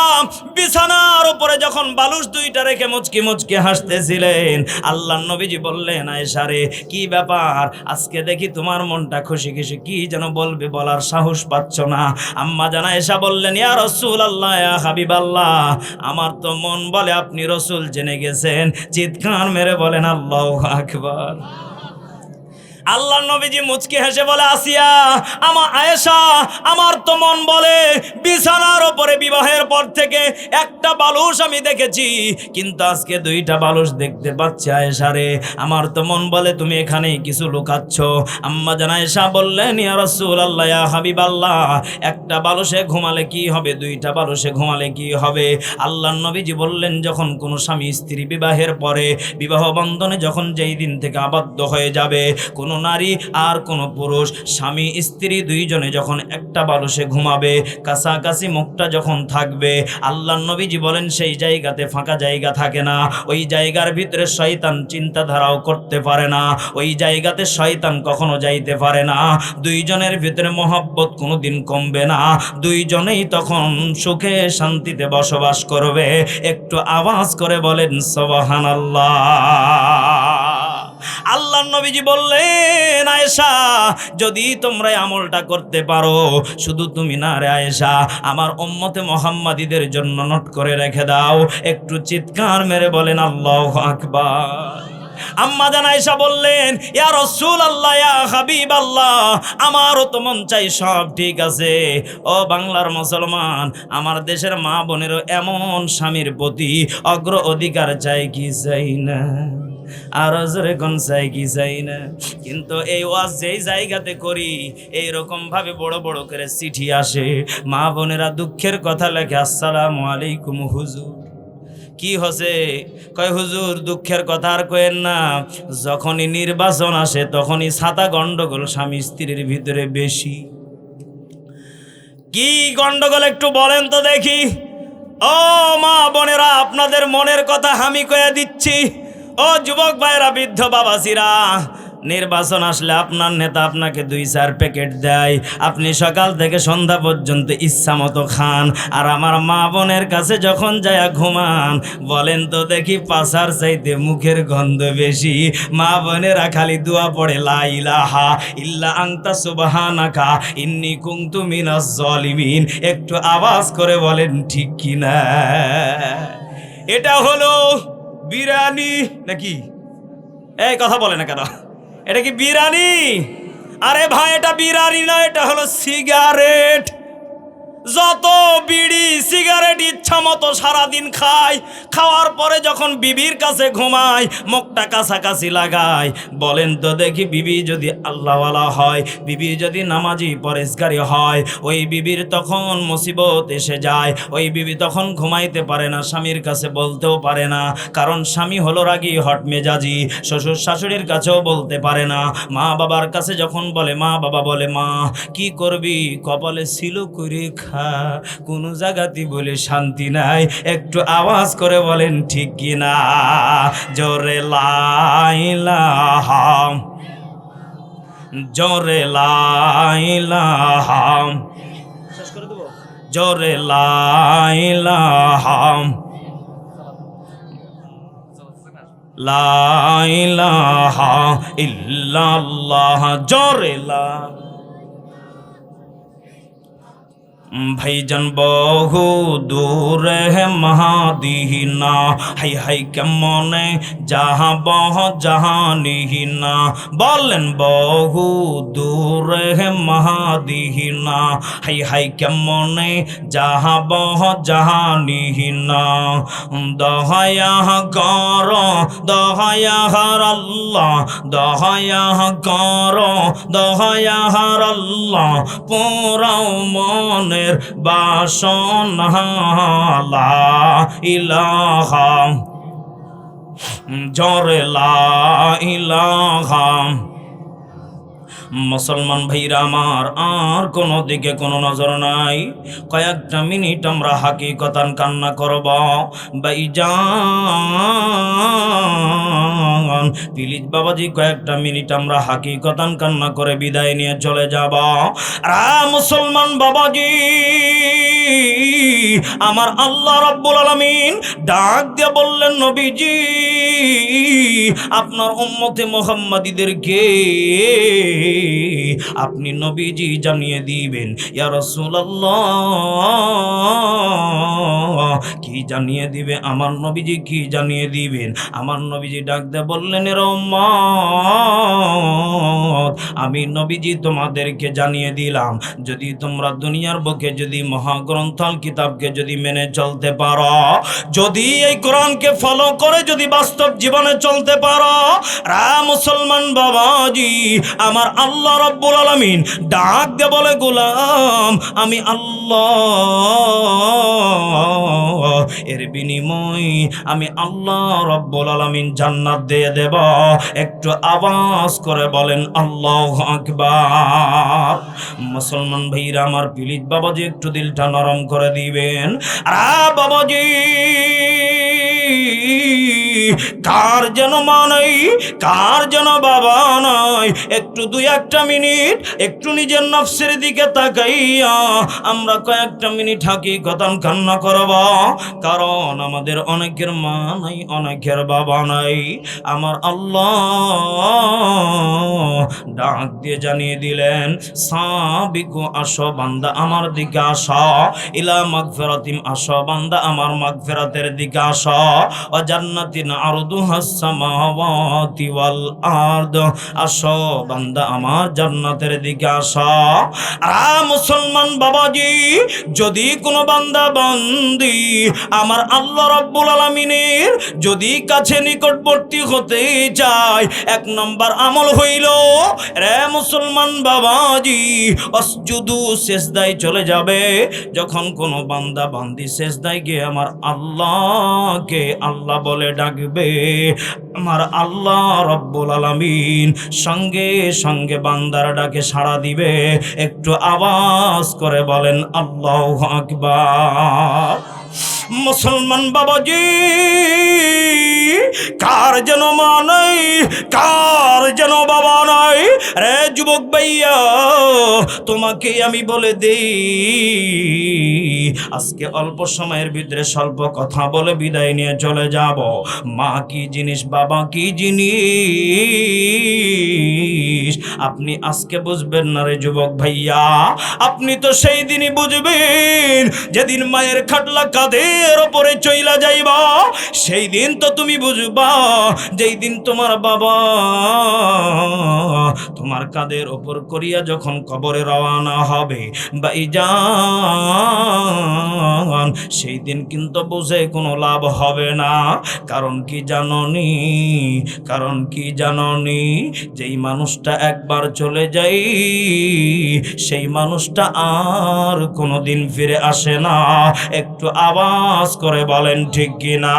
বিছানার উপরে যখন বালুশ দুইটা রেখে মুচকি মুচকি হাসতেছিলেন, আল্লাহর নবীজি বললেন, আয়েশা রে কি ব্যাপার, আজকে দেখি তোমার মনটা খুশি খুশি, কি যেন বলবে বলার সাহস পাচ্ছ না। আম্মা জান আয়েশা বললেন, ইয়া রাসূলুল্লাহ, ইয়া হাবিবাল্লাহ, আমার তো মন বলে আপনি রাসূল জেনে গেছেন। চিৎকার মেরে বলেন আল্লাহু আকবার। আল্লাহর নবীজি মুচকি হেসে বলে, আসিয়া, আমার আয়েশা, আমার তো মন বলে বিছানার উপরে বিবাহের পর থেকে একটা বালুশ আমি দেখেছি, কিন্তু আজকে দুইটা বালুশ দেখতে পাচ্ছি আয়েশা রে। আমার তো মন বলে তুমি এখানেই কিছু লুকাচ্ছ। আম্মা জান আয়েশা বললেন, ইয়া রাসূলুল্লাহ, ইয়া হাবিবাল্লাহ, একটা বালুশে ঘুমালে কি হবে, দুইটা বালুশে ঘুমালে কি হবে? আল্লাহর নবীজি বললেন, যখন কোনো স্বামী স্ত্রী বিবাহের পরে বিবাহ বন্ধনে যখন যেই দিন থেকে আবদ্ধ হয়ে যাবে, কোনো নারী আর কোনো পুরুষ স্বামী স্ত্রী দুইজনে যখন একটা বালুশে ঘুমাবে, কাছাকাছি মুখটা যখন থাকবে, আল্লাহর নবীজি বলেন সেই জায়গাতে ফাঁকা জায়গা থাকে না, ওই জায়গার ভিতরে শয়তান চিন্তাধারাও করতে পারে না, ওই জায়গাতে শয়তান কখনো যাইতে পারে না। দুইজনের ভিতরে মহব্বত কোনোদিন কমবে না, দুইজনেই তখন সুখে শান্তিতে বসবাস করবে। একটু আওয়াজ করে বলেন সুবহানাল্লাহ। আল্লাহর নবীজি বললেন, আয়েশা, যদি তোমরা আমলটা করতে পারো, শুধু তুমি না রে আয়েশা, আমার উম্মতে মুহাম্মাদীদের জন্য নোট করে রেখে দাও। একটু চিৎকার মেরে বলেন আল্লাহু আকবার। আম্মা জান আয়েশা বললেন, ইয়া রাসূলুল্লাহ, ইয়া হাবিবাল্লাহ, আমারও তো মন চাই সব ঠিক আছে। ও বাংলার মুসলমান, আমার দেশের মা বোনেরও এমন স্বামীর প্রতি অগ্র অধিকার চাই কি চাই না? আর জোরে কোন চাই কি চাই না? কিন্তু এই ওয়াজ যেই জায়গাতে করি, এইরকম ভাবে বড় বড় করে চিঠি আসে, মা বোনেরা দুঃখের কথা লেখে, আসসালামু আলাইকুম হুজুর। কি হচ্ছে? কয় হুজুর দুঃখের কথা আর কয়েন না, যখনই নির্বাচন আসে তখনই ছাতা গন্ডগোল স্বামী স্ত্রীর ভিতরে বেশি। কি গন্ডগোল একটু বলেন তো দেখি। ও মা বোনেরা, আপনাদের মনের কথা আমি কয়ে দিচ্ছি। ও যুবক ভাইরা, বৃদ্ধ বাবাজিরা, নির্বাচন আসলে আপনার নেতা আপনাকে 2-4 প্যাকেট দেয়, আপনি সকাল থেকে সন্ধ্যা পর্যন্ত ইচ্ছা মতো খান, আর আমার মা বোনের কাছে যখন যায় ঘুমান, বলেন তো দেখি পাছার চাইতে মুখের গন্ধ বেশি। মা বোনেরা খালি দোয়া পড়ে, লা ইলাহা ইল্লা আনতা সুবহানাকা ইন্নী কুনতু মিনাজ জালিমিন। একটু আওয়াজ করে বলেন ঠিক কি না? এটা হলো বিরিয়ানি নাকি? এই কথা বলে না কেন? এটা কি বিরিয়ানি? আরে ভাই, এটা বিরিয়ানি না, এটা হলো সিগারেট। যত বিড়ি সিগারেট ইচ্ছা মতো সারাদিন খায়, খাওয়ার পরে যখন বিবির কাছে ঘুমায়, মুখটা কাছাকাছি লাগায়, বলেন তো দেখি বিবি যদি আল্লাহওয়ালা হয়, বিবি যদি নামাজি পরেশগারী হয়, ওই বিবির তখন মুসিবত এসে যায়, ওই বিবি তখন ঘুমাইতে পারে না, স্বামীর কাছে বলতেও পারে না, কারণ স্বামী হলো রাগী হট মেজাজি, শ্বশুর শাশুড়ির কাছেও বলতে পারে না। মা বাবার কাছে যখন বলে, মা বাবা বলে, মা কি করবি, কপালে ছিল করে কোন জায়গাতে বলে শান্তি নাই। একটু আওয়াজ করে বলেন ঠিক কি না? জোরে লা ইলাহা, জোরে লা ইলাহা, শেষ করে দেব, জোরে লা ইলাহা, লা ইলাহা ইল্লাল্লাহ, জোরে লা। ভাইজান বহু দূরে মহাদিনা, হাই হাই কেমনে যাহা বহ জাহানিহিনা, বলেন বহু দূরে মহাদিনা, হাই হাই কেমনে যাহা বহ জাহানিহিনা। দহায়া কর, দহায়া হার আল্লাহ, দহায়া কর, দহায়া হার আল্লাহ, পুরাও মনে বাসনা, লা ইলাহা, জোরে লা ইলাহা। মুসলমান ভাইরা আমার, আর কোনো দিকে কোনো নজর নাই, কয়েকটা মিনিট আমরা হাকিকতান কান্না করব। ভাইজান প্লিজ বাবাজি, কয়েকটা মিনিট আমরা হাকিকতান কান্না করে বিদায় নিয়ে চলে যাব। আর মুসলমান বাবাজি, আমার আল্লাহ রাব্বুল আলামিন ডাক দিয়ে বললেন, নবীজি আপনার উম্মতে মুহাম্মাদীদেরকে আপনি নবীজি জানিয়ে দিবেন। ইয়া রাসূলুল্লাহ, কি জানিয়ে দিবে আমার নবীজি, কি জানিয়ে দিবেন? আমার নবীজি ডাক দিয়ে বললেন, এর উম্মত, আমি নবীজি তোমাদেরকে জানিয়ে দিলাম, যদি তোমরা দুনিয়ার বুকে যদি মহাগ্রন্থল কিতাবকে যদি মেনে চলতে পারো, যদি এই কোরআনকে ফলো করে যদি বাস্তব জীবনে চলতে পারো, রা মুসলমান বাবাজি, আমার আল্লাহ রাব্বুল আলামিন ডাক দিয়ে বলে, গোলাম আমি আল্লাহ, এর বিনিময়ে আমি আল্লাহ রাব্বুল আলামিন জান্নাত দিয়ে দেব। একটু আওয়াজ করে বলেন আল্লাহু আকবার। মুসলমান ভাইরা আমার, প্লিজ বাবাজি একটু দিলটা নরম করে দিবেন। বাবাজি, কার যেন মা নাই, কার যেন বাবা নাই, একটু দুই একটা মিনিট একটু নিজের নফসের দিকে তাকাইয়া আমরা কয়েকটা মিনিট হাকিকতান কান্না করব। কারণ আমাদের অনেকের মা নাই, অনেকের বাবা নাই। আমার আল্লাহ ডাক দিয়ে জানিয়ে দিলেন, সাবিকু, আসো বান্দা আমার দিকে আসো, ইলা মাগফিরাতিম, আসো বান্দা আমার মাগফিরাতের দিকে আসো, ও জান্নাতিন আরদুহাস সামাওয়াতি ওয়াল আরদ, আসো বান্দা আমার জান্নাতের দিকে আসো। মুসলমান বাবাজি, যদি কোনো বান্দা বান্দি আমার আল্লাহ রাব্বুল আলামিনের যদি কাছে নিকটবর্তী হতে চায়, এক নম্বর আমল হইল, রে মুসলমান বাবাজি, আসজুদু, সিজদায় চলে যাবে। যখন কোনো বান্দা বান্দি সিজদায় গিয়ে আমার আল্লাহকে আল্লাহ বলে ডাকবে, আমার আল্লাহ রাব্বুল আলামিন সঙ্গে সঙ্গে বান্দার ডাকে সাড়া দিবে। একটু আওয়াজ করে বলেন আল্লাহু আকবার। মুসলমান বাবাজি, কার যেন মা নাই, কার যেন বাবা নাই, রে যুবক ভাইয়া, তোমাকে আমি বলে দেই, আজকে অল্প সময়ের ভিতরে স্বল্প কথা বলে বিদায় নিয়ে চলে যাব। মা কি জিনিস, বাবা কি জিনিস আপনি আজকে বুঝবেন না রে যুবক ভাইয়া। আপনি তো সেই দিনই বুঝবেন যেদিন মায়ের খাটলা কাঁধের ওপরে চইলা যাইবা, সেই দিন তো তুমি বুঝবা, যেই দিন তোমার বাবা তোমার কাঁধের ওপর করিয়া যখন কবরে রওনা হবে ভাইজান, সেই দিন কিন্তু বুঝে কোনো লাভ হবে না। কারণ কি জাননি, কারণ কি জাননি, যেই মানুষটা একবার চলে যায় সেই মানুষটা আর কোনোদিন ফিরে আসে না। একটু আওয়াজ করে বলেন ঠিক কিনা?